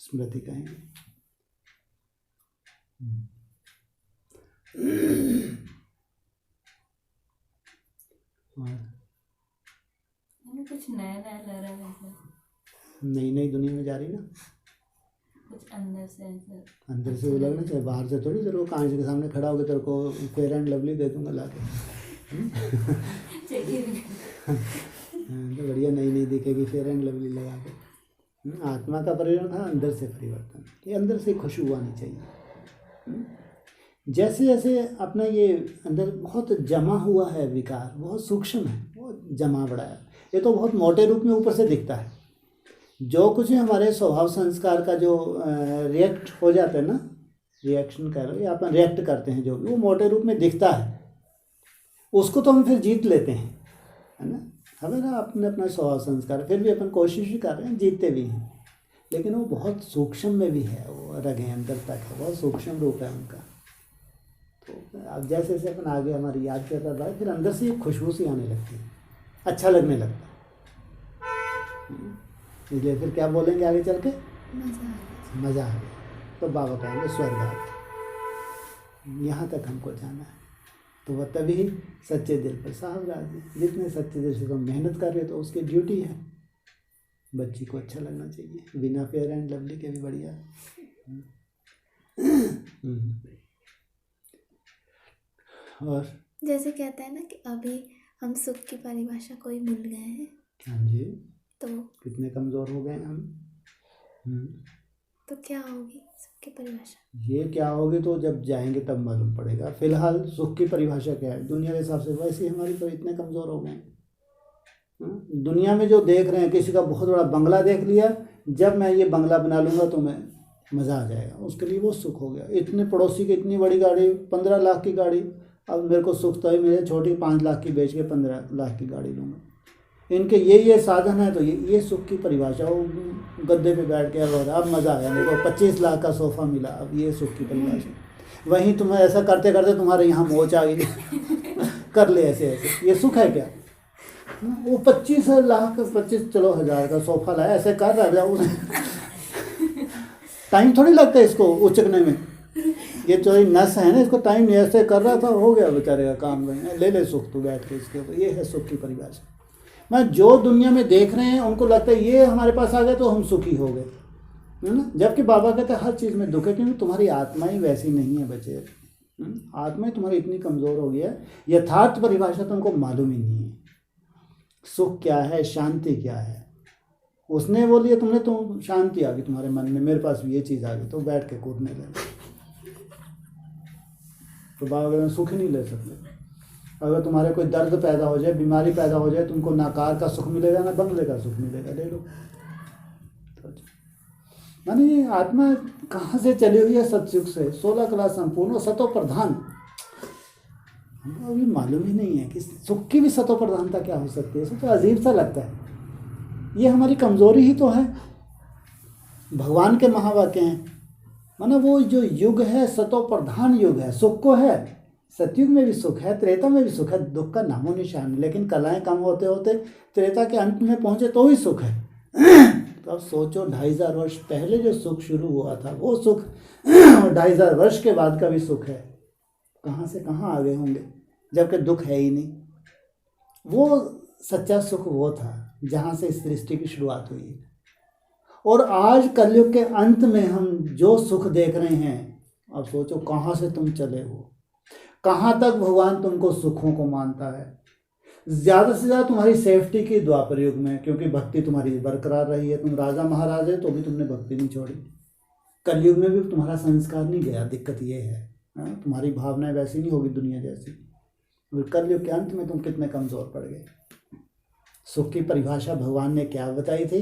स्मृति कहेंगे। हमें कुछ नया नया लग रहा है सर, नई नई दुनिया में जा रही ना, कुछ अंदर से ऐसा अंदर से वो लगना चाहिए, बाहर से थोड़ी। तेरे को कांच के सामने खड़ा होकर तेरे को फेयर एंड लवली दे दूंगा ला के। चाहिए। तो बढ़िया नई नई दिखेगी फेयर एंड लवली लगा के। आत्मा का परिवर्तन था अंदर से परिवर्तन, ये अंदर से खुशबू आनी चाहिए। जैसे जैसे अपना ये अंदर बहुत जमा हुआ है विकार, बहुत सूक्ष्म है, बहुत जमा बड़ा है, ये तो बहुत मोटे रूप में ऊपर से दिखता है। जो कुछ हमारे स्वभाव संस्कार का जो रिएक्ट हो जाता है ना, रिएक्शन कह लो या अपन रिएक्ट करते हैं, जो भी वो मोटे रूप में दिखता है, उसको तो हम फिर जीत लेते हैं, है ना। हमें ना अपने अपना स्वभाव संस्कार, फिर भी अपन कोशिश भी कर रहे हैं, जीतते भी हैं, लेकिन वो बहुत सूक्ष्म में भी है, वो रगें अंदर तक है, बहुत सूक्ष्म रूप है उनका। तो अब जैसे जैसे अपन आगे हमारी याद करता है, फिर अंदर से एक खुशबू सी आने लगती है, अच्छा लगने लगता है। इसलिए फिर क्या बोलेंगे आगे चल के, मज़ा आ गया। तो बाबा कहेंगे स्वर्ग आ गया, यहाँ तक हमको जाना है। तो वह तभी सच्चे दिल पर साहब राजी, जितने सच्चे दिल से तुम मेहनत कर रहे हो तो उसकी ड्यूटी है, बच्ची को अच्छा लगना चाहिए, बिना फेयर एंड लवली के भी बढ़िया। और जैसे कहते हैं ना कि अभी हम सुख की परिभाषा कोई भूल गए हैं, हाँ जी, तो कितने कमज़ोर हो गए हम। तो क्या होगी सुख की परिभाषा? ये क्या होगी तो जब जाएंगे तब मालूम पड़ेगा। फिलहाल सुख की परिभाषा क्या है दुनिया के हिसाब से, वैसे ही हमारी तो इतने कमज़ोर हो गए हैं। दुनिया में जो देख रहे हैं, किसी का बहुत बड़ा बंगला देख लिया, जब मैं ये बंगला बना लूँगा तो मैं मज़ा आ जाएगा, उसके लिए वो सुख हो गया। इतने पड़ोसी की इतनी बड़ी गाड़ी, 15 लाख की गाड़ी, अब मेरे को सुख तो ही मेरे छोटी 5 लाख की बेच के 15 लाख की गाड़ी लूँगा। इनके ये साधन है, तो ये सुख की परिभाषा। वो गद्दे पे बैठ के अब मज़ा आया मेरे को, 25 लाख का सोफ़ा मिला, अब ये सुख की परिभाषा। वहीं तुम्हें ऐसा करते करते तुम्हारे यहाँ मोच आ गई कर ले ऐसे ऐसे, ये सुख है क्या? वो 25 लाख 25 चलो हज़ार का सोफ़ा लाया, ऐसे कर रहा है, टाइम थोड़ी लगता है इसको उचकने में। ये जो नस है ना, इसको टाइम नहीं, ऐसे कर रहा था, हो गया बेचारे का काम, ले ले सुख तू बैठ के इसके ऊपर। ये है सुख की परिभाषा। मैं जो दुनिया में देख रहे हैं उनको लगता है ये हमारे पास आ गए तो हम सुखी हो गए, है ना। जबकि बाबा कहते हैं हर चीज़ में दुख है, क्योंकि तुम्हारी आत्मा ही वैसी नहीं है बच्चे। आत्मा ही तुम्हारी इतनी कमज़ोर हो गई है, यथार्थ परिभाषा तुमको मालूम ही नहीं है। सुख क्या है, शांति क्या है, उसने बोल दिया तुमने, तुम शांति आ गई तुम्हारे मन में, मेरे पास भी ये चीज़ आ गई, तो बैठ के कूदने लगे। तो बाबा कहते हैं सुख ही नहीं ले सकते। अगर तुम्हारे कोई दर्द पैदा हो जाए, बीमारी पैदा हो जाए, तुमको ना कार का सुख मिलेगा ना बंगले का सुख मिलेगा, ले लो। मानी आत्मा कहाँ से चली हुई है? सत्युग से। 16 कला संपूर्ण और सतो प्रधान। हमको अभी मालूम ही नहीं है कि सुख की भी सतो प्रधानता क्या हो सकती है। तो अजीब सा लगता है, ये हमारी कमजोरी ही तो है। भगवान के महावाक्य हैं, माना वो जो युग है सतो प्रधान युग है, सुख को है। सतयुग में भी सुख है, त्रेता में भी सुख है, दुख का नामो निशान। लेकिन कलाएं कम होते होते त्रेता के अंत में पहुंचे तो ही सुख है। तो अब सोचो 2500 वर्ष पहले जो सुख शुरू हुआ था वो सुख 2500 वर्ष के बाद का भी सुख है, कहाँ से कहाँ आ गए होंगे, जबकि दुख है ही नहीं। वो सच्चा सुख वो था जहाँ से इस सृष्टि की शुरुआत हुई। और आज कलयुग के अंत में हम जो सुख देख रहे हैं, अब सोचो कहाँ से तुम चले हो, कहाँ तक भगवान तुमको सुखों को मानता है। ज़्यादा से ज़्यादा तुम्हारी सेफ्टी की द्वापर युग में, क्योंकि भक्ति तुम्हारी बरकरार रही है। तुम राजा महाराज है तो भी तुमने भक्ति नहीं छोड़ी। कलयुग में भी तुम्हारा संस्कार नहीं गया, दिक्कत ये है। तुम्हारी भावनाएं वैसी नहीं होगी दुनिया जैसी। कलयुग के अंत में तुम कितने कमज़ोर पड़ गए। सुख की परिभाषा भगवान ने क्या बताई थी,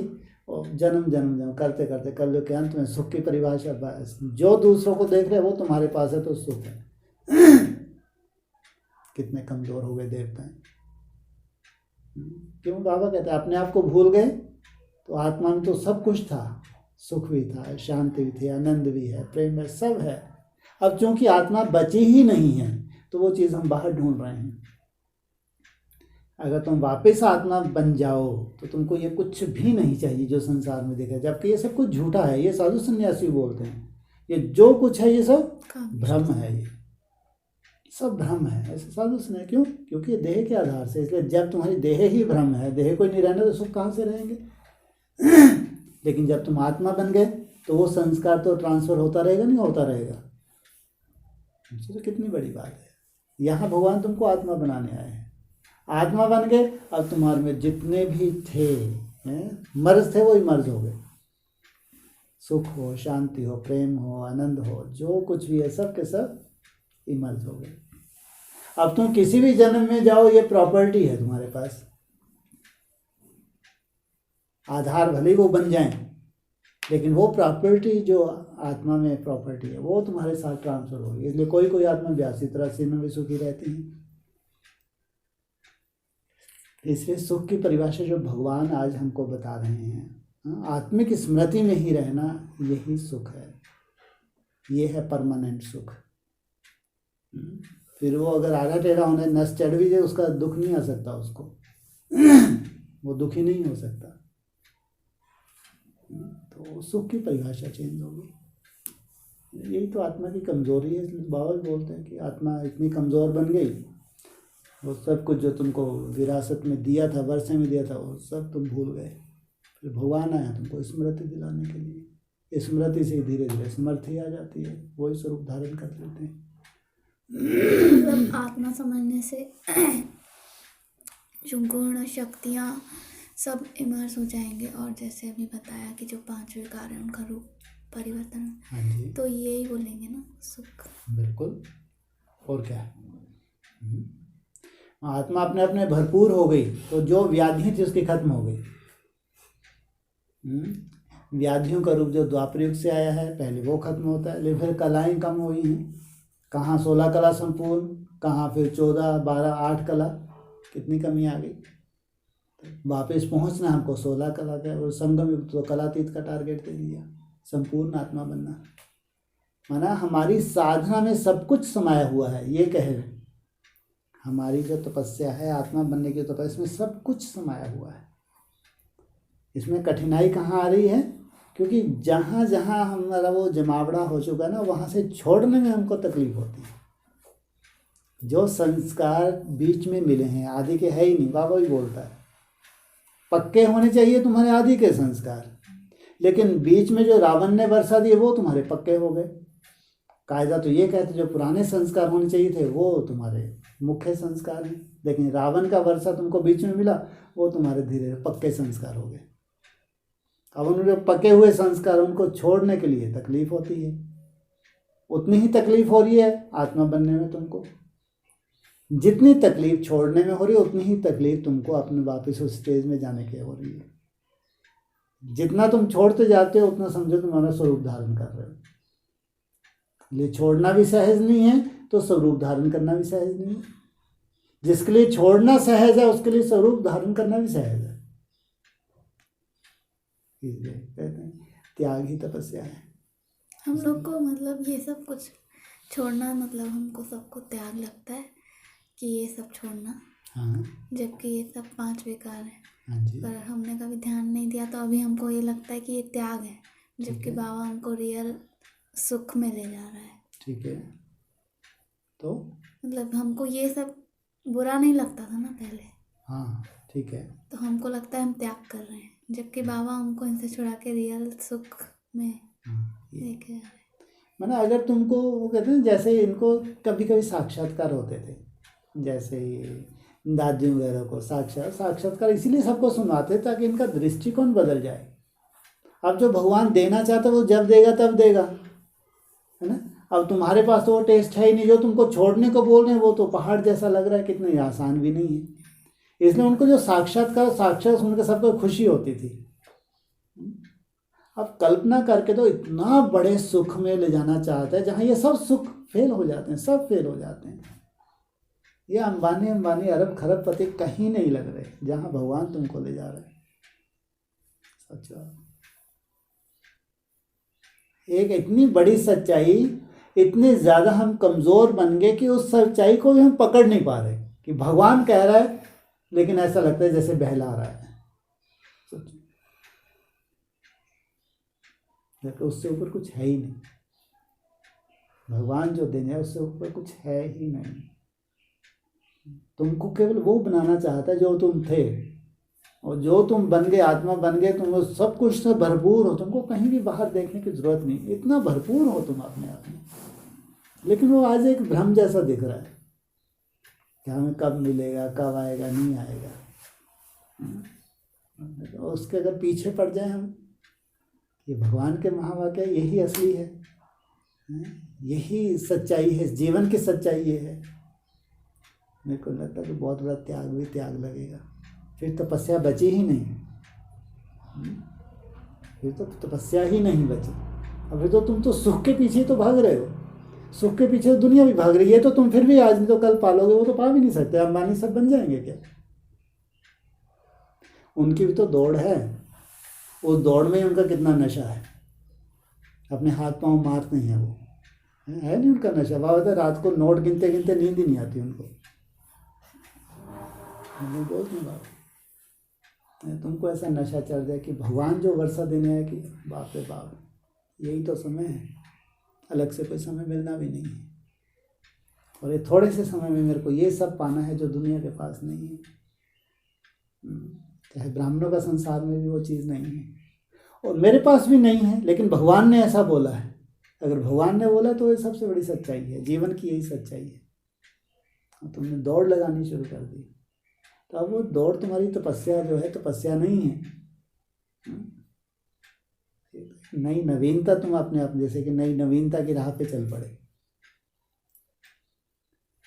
और जन्म जन्म जन्म करते करते कलयुग के अंत में सुख की परिभाषा बस, जो दूसरों को देख रहे हैं वो तुम्हारे पास है तो सुख है। कितने कमज़ोर हो गए देवता हैं। क्यों? बाबा कहते हैं अपने आप को भूल गए। तो आत्मा में तो सब कुछ था, सुख भी था, शांति भी थी, आनंद भी है, प्रेम है, सब है। अब चूंकि आत्मा बची ही नहीं है तो वो चीज़ हम बाहर ढूंढ रहे हैं। अगर तुम वापस आत्मा बन जाओ तो तुमको ये कुछ भी नहीं चाहिए जो संसार में देखा, जबकि ये सब कुछ झूठा है। ये साधु सन्यासी बोलते हैं ये जो कुछ है ये सब भ्रम है, ये सब भ्रम है। ऐसे साधु सुने क्यों? क्योंकि देह के आधार से, इसलिए जब तुम्हारी देह ही भ्रम है, देह कोई नहीं रहना तो सुख कहाँ से रहेंगे? लेकिन जब तुम आत्मा बन गए तो वो संस्कार तो ट्रांसफर होता रहेगा, नहीं होता रहेगा। तो कितनी बड़ी बात है। यहाँ भगवान तुमको आत्मा बनाने आए हैं, आत्मा बन गए। अब तुम्हारे में जितने भी थे मर्ज थे वही मर्ज हो गए। सुख हो, शांति हो, प्रेम हो, आनंद हो, जो कुछ भी है सब के सब इमर्ज हो गए। अब तुम किसी भी जन्म में जाओ ये प्रॉपर्टी है तुम्हारे पास। आधार भले वो बन जाएं, लेकिन वो प्रॉपर्टी जो आत्मा में प्रॉपर्टी है वो तुम्हारे साथ ट्रांसफर होगी। इसलिए कोई कोई आत्मा 82 में भी सुखी रहती है। इसलिए सुख की परिभाषा जो भगवान आज हमको बता रहे हैं, आत्मिक स्मृति में ही रहना, यही सुख है। ये है परमानेंट सुख। फिर वो अगर आधा टेढ़ा होने नस चढ़ भी जाए उसका दुख नहीं आ सकता उसको, वो दुखी नहीं हो सकता। तो सुख की परिभाषा चेंज होगी। यही तो आत्मा की कमजोरी है। बाबा बोलते हैं कि आत्मा इतनी कमज़ोर बन गई, वो सब कुछ जो तुमको विरासत में दिया था, वर्षे में दिया था, वो सब तुम भूल गए। फिर भगवान आया तुमको स्मृति दिलाने के लिए। स्मृति से धीरे धीरे स्मृति आ जाती है, वही स्वरूप धारण कर लेते हैं। मतलब आत्मा समझने से जो गुण शक्तियाँ सब इमर्ज हो जाएंगे। और जैसे अभी बताया कि जो 5 विकार हैं उनका रूप परिवर्तन, हाँ जी, तो यही बोलेंगे ना सुख। बिल्कुल। और क्या, आत्मा अपने अपने भरपूर हो गई तो जो व्याधि थी उसकी खत्म हो गई। व्याधियों का रूप जो द्वापर युग से आया है पहले वो खत्म होता है, लेकिन फिर कलाएँ कम हुई हैं। कहाँ 16 कला संपूर्ण, कहाँ फिर 14, 12, 8 कला, कितनी कमी आ गई। वापस पहुँचना हमको 16 कला का, और संगम युग तो कलातीत का टारगेट दे दिया, संपूर्ण आत्मा बनना। माना हमारी साधना में सब कुछ समाया हुआ है। ये कहे हमारी जो तपस्या है आत्मा बनने की तपस्या, इसमें सब कुछ समाया हुआ है। इसमें कठिनाई कहाँ आ रही है? क्योंकि जहाँ जहाँ हमारा वो जमावड़ा हो चुका है ना, वहाँ से छोड़ने में हमको तकलीफ होती है। जो संस्कार बीच में मिले हैं आदि के है ही नहीं। बाबा भी बोलता है पक्के होने चाहिए तुम्हारे आदि के संस्कार, लेकिन बीच में जो रावण ने वर्षा दी वो तुम्हारे पक्के हो गए। कायदा तो ये कहते जो पुराने संस्कार होने चाहिए थे वो तुम्हारे मुख्य संस्कार हैं, लेकिन रावण का वर्षा तुमको बीच में मिला, वो तुम्हारे धीरे पक्के संस्कार हो गए। अब उनके पके हुए संस्कार उनको छोड़ने के लिए तकलीफ होती है। उतनी ही तकलीफ हो रही है आत्मा बनने में तुमको। जितनी तकलीफ छोड़ने में हो रही है उतनी ही तकलीफ तुमको अपने वापस उस स्टेज में जाने की हो रही है। जितना तुम छोड़ते जाते हो उतना समझो तुम्हारा स्वरूप धारण कर रहे हो। लिए छोड़ना भी सहज नहीं है तो स्वरूप धारण करना भी सहज नहीं है। जिसके लिए छोड़ना सहज है उसके लिए स्वरूप धारण करना भी सहज है। इसलिए कहते हैं त्याग ही तपस्या है। हम लोग को मतलब ये सब कुछ छोड़ना, मतलब हमको सबको त्याग लगता है कि ये सब छोड़ना, हाँ, जबकि ये सब 5 विकार है। हाँ जी, पर हमने कभी ध्यान नहीं दिया तो अभी हमको ये लगता है कि ये त्याग है, जबकि बाबा हमको रियल सुख में ले जा रहा है। ठीक है। तो मतलब हमको ये सब बुरा नहीं लगता था ना पहले, हाँ ठीक है। तो हमको लगता है हम त्याग कर रहे हैं, जबकि बाबा हमको इनसे छुड़ा के रियल सुख में लेके आ रहे हैं। माना अगर तुमको वो कहते हैं जैसे इनको कभी कभी साक्षात्कार होते थे, जैसे दादी वगैरह को साक्षात्कार इसीलिए सबको सुनाते ताकि इनका दृष्टिकोण बदल जाए। अब जो भगवान देना चाहता है वो जब देगा तब देगा, है ना। अब तुम्हारे पास तो वो टेस्ट है ही नहीं। जो तुमको छोड़ने को बोल रहे हैं वो तो पहाड़ जैसा लग रहा है, कितनी आसान भी नहीं है। इसलिए उनको जो साक्षात्कार सुनकर सबको खुशी होती थी। अब कल्पना करके तो इतना बड़े सुख में ले जाना चाहता है जहाँ ये सब सुख फेल हो जाते हैं, सब फेल हो जाते हैं। ये अंबानी अरब खरबपति कहीं नहीं लग रहे जहाँ भगवान तुमको ले जा रहे हैं। सच एक इतनी बड़ी सच्चाई, इतने ज़्यादा हम कमज़ोर बन गए कि उस सच्चाई को भी हम पकड़ नहीं पा रहे कि भगवान कह रहा है लेकिन ऐसा लगता है जैसे बहला रहा है। सोचो, जबकि उससे ऊपर कुछ है ही नहीं। भगवान जो दिन है उससे ऊपर कुछ है ही नहीं। तुमको केवल वो बनाना चाहता है जो तुम थे, और जो तुम बन गए, आत्मा बन गए, तुम सब कुछ से भरपूर हो। तुमको कहीं भी बाहर देखने की जरूरत नहीं, इतना भरपूर हो तुम अपने आप में। लेकिन वो आज एक भ्रम जैसा दिख रहा है कि हमें कब मिलेगा, कब आएगा, नहीं आएगा। तो उसके अगर पीछे पड़ जाए हम, ये भगवान के महावाक्य यही असली है, यही सच्चाई है, जीवन की सच्चाई ये है। मेरे को लगता है कि बहुत बड़ा त्याग लगेगा। फिर तपस्या बची ही नहीं, फिर तो तपस्या ही नहीं बची। अभी तो तुम तो सुख के पीछे तो भाग रहे हो, सुख के पीछे दुनिया भी भाग रही है। तो तुम फिर भी आज नहीं तो कल पालोगे, वो तो पा भी नहीं सकते। अंबानी सब बन जाएंगे क्या? उनकी भी तो दौड़ है, उस दौड़ में ही उनका कितना नशा है। अपने हाथ पांव मारते हैं वो, है नहीं उनका नशा। बाबा रात को नोट गिनते गिनते नींद ही नहीं आती उनको। बोलते हैं बाबा, तुमको ऐसा नशा चढ़ जाए कि भगवान जो वर्षा देने है कि बाप रे बाप, यही तो समय है, अलग से कोई समय मिलना भी नहीं है। और ये थोड़े से समय में मेरे को ये सब पाना है जो दुनिया के पास नहीं है। चाहे ब्राह्मणों का संसार में भी वो चीज़ नहीं है, और मेरे पास भी नहीं है, लेकिन भगवान ने ऐसा बोला है। अगर भगवान ने बोला तो ये सबसे बड़ी सच्चाई है, जीवन की यही सच्चाई है। और तुमने दौड़ लगानी शुरू कर दी, तो अब वो दौड़ तुम्हारी तपस्या जो है, तपस्या नहीं है, नई नवीनता। तुम अपने आप जैसे कि नई नवीनता की राह पे चल पड़े।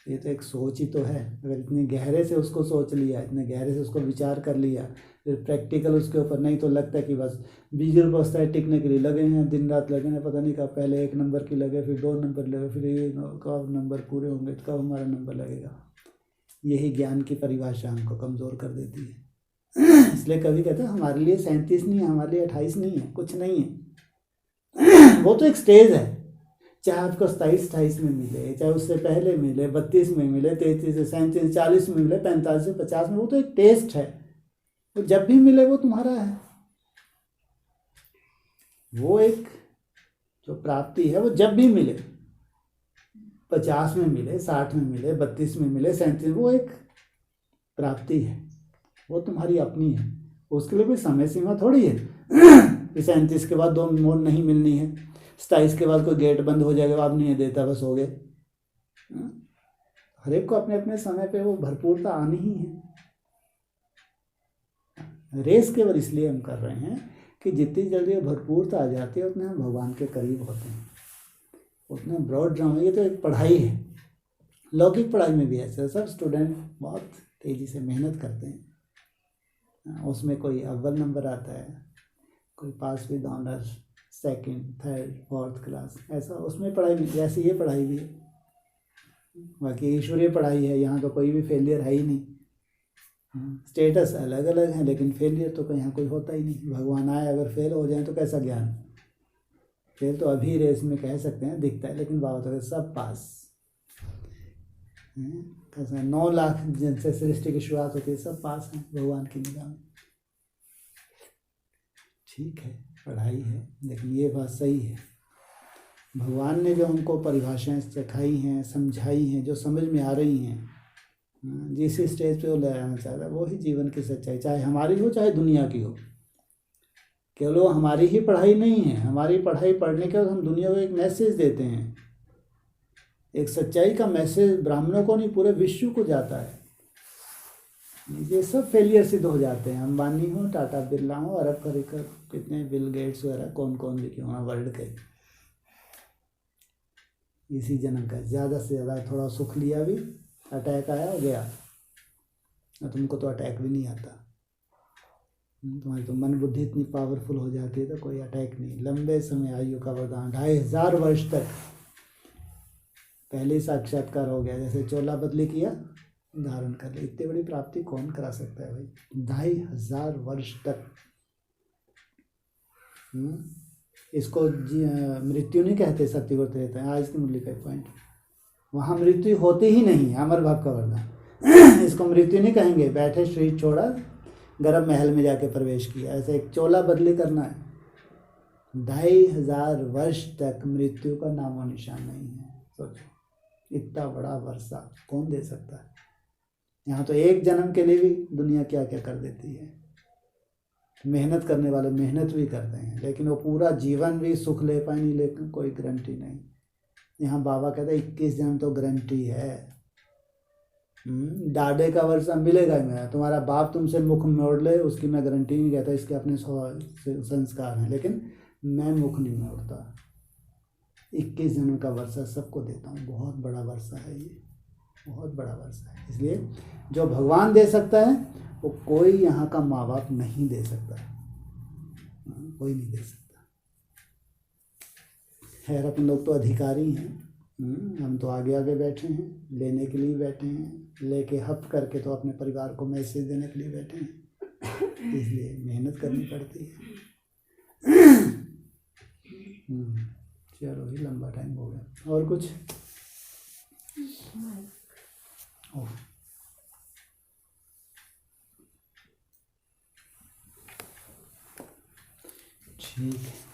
ये तो एक सोच ही तो है। अगर इतने गहरे से उसको सोच लिया, इतने गहरे से उसको विचार कर लिया, फिर प्रैक्टिकल उसके ऊपर नहीं तो लगता है कि बस 20 रुपये टिकने के लिए लगे हैं, दिन रात लगे हैं, पता नहीं कब पहले 1 नंबर की लगे, फिर 2 नंबर लगे, फिर ये कब नंबर पूरे होंगे, कब हमारा नंबर लगेगा। यही ज्ञान की परिभाषा हमको कमज़ोर कर देती है। इसलिए कभी कहते हैं हमारे लिए 37 नहीं है, हमारे लिए 28 नहीं है, कुछ नहीं है। वो तो एक स्टेज है, चाहे आपको 27-28 में मिले, चाहे उससे पहले मिले, 32 में मिले, 33 से 37, 40 में मिले, 45 से 50 में, वो तो एक टेस्ट है। वो जब भी मिले वो तुम्हारा है। वो एक जो प्राप्ति है वो जब भी मिले, 50 में मिले, 60 में मिले, 32 में मिले, 37 में, वो एक प्राप्ति है, वो तुम्हारी अपनी है। उसके लिए कोई समय सीमा थोड़ी है कि 37 के बाद 2 मोड़ नहीं मिलनी है, 27 के बाद कोई गेट बंद हो जाएगा, अब नहीं देता, बस हो गए। हर एक को अपने अपने समय पे वो भरपूरता आनी ही है। रेस केवल इसलिए हम कर रहे हैं कि जितनी जल्दी भरपूरता आ जाती है उतने हम भगवान के करीब होते हैं, उतना ब्रॉड ड्रामा। ये तो एक पढ़ाई है, लौकिक पढ़ाई में भी ऐसा सब स्टूडेंट बहुत तेज़ी से मेहनत करते हैं। उसमें कोई अव्वल नंबर आता है, कोई पास with honours, 2nd, 3rd, 4th class, ऐसा उसमें पढ़ाई भी, जैसे ये पढ़ाई भी है। बाकी ईश्वरीय पढ़ाई है, यहाँ तो कोई भी फेलियर है ही नहीं। स्टेटस अलग अलग हैं, लेकिन फेलियर तो यहाँ कोई होता ही नहीं। भगवान आए अगर फेल हो जाए तो कैसा ज्ञान? फेल तो अभी रेस में कह सकते हैं दिखता है, लेकिन बाबा तो सब पास। कैसा 9 लाख जिनसे सृष्टि की शुरुआत होती है, सब पास हैं भगवान की निगाह में। ठीक है, पढ़ाई है, लेकिन ये बात सही है, भगवान ने जो हमको परिभाषाएं सिखाई हैं, समझाई हैं, जो समझ में आ रही हैं, जिस स्टेज पे वो ले आना चाहता है, वो ही जीवन की सच्चाई, चाहे हमारी हो चाहे दुनिया की हो। केवल वो हमारी ही पढ़ाई नहीं है, हमारी पढ़ाई पढ़ने के बाद हम दुनिया को एक मैसेज देते हैं, एक सच्चाई का मैसेज ब्राह्मणों को नहीं पूरे विश्व को जाता है। ये सब फेलियर सिद्ध हो जाते हैं, अंबानी हो, टाटा बिरला हो, अरब खरीकर कितने बिल गेट्स वगैरह कौन कौन भी क्यों ना वर्ल्ड के, इसी जन्म का ज़्यादा से ज़्यादा थोड़ा सुख लिया भी, अटैक आया हो गया, और तुमको तो अटैक भी नहीं आता। तुम्हारी तो मन बुद्धि इतनी पावरफुल हो जाती है तो कोई अटैक नहीं। लंबे समय आयु का वरदान, 2500 वर्ष तक पहले ही साक्षात्कार हो गया, जैसे चोला बदली किया धारण कर ले। इतनी बड़ी प्राप्ति कौन करा सकता है भाई? 2500 वर्ष तक। इसको मृत्यु नहीं कहते, सत्य को रहता है। आज की मुरली का पॉइंट, वहाँ मृत्यु होती ही नहीं है, अमर भाव का वरदान। इसको मृत्यु नहीं कहेंगे। बैठे शरीर छोड़ा, गर्भ महल में जाके प्रवेश किया, ऐसे एक चोला बदली करना है। 2500 वर्ष तक मृत्यु का नामो निशान नहीं है। सोचो, इतना बड़ा वर्षा कौन दे सकता है। यहाँ तो एक जन्म के लिए भी दुनिया क्या क्या कर देती है। मेहनत करने वाले मेहनत भी करते हैं, लेकिन वो पूरा जीवन भी सुख ले पाए नहीं, लेकिन कोई गारंटी नहीं। यहाँ बाबा कहते हैं 21 जन्म तो गारंटी है। डाढ़े का वर्षा मिलेगा ही मेरा। तुम्हारा बाप तुमसे मुख मोड़ ले, उसकी मैं गारंटी नहीं कहता, इसके अपने संस्कार हैं, लेकिन मैं मुख नहीं मोड़ता। 21 जन्म का वर्षा सबको देता हूँ। बहुत बड़ा वर्षा है ये, बहुत बड़ा वर्षा है। इसलिए जो भगवान दे सकता है वो कोई यहाँ का माँ बाप नहीं दे सकता, कोई नहीं दे सकता। खैर अपन लोग तो अधिकारी हैं, हम तो आगे आगे बैठे हैं, लेने के लिए बैठे हैं, लेके हप करके तो अपने परिवार को मैसेज देने के लिए बैठे हैं, इसलिए मेहनत करनी पड़ती है। चलो ही लंबा टाइम हो गया। और कुछ? ठीक है।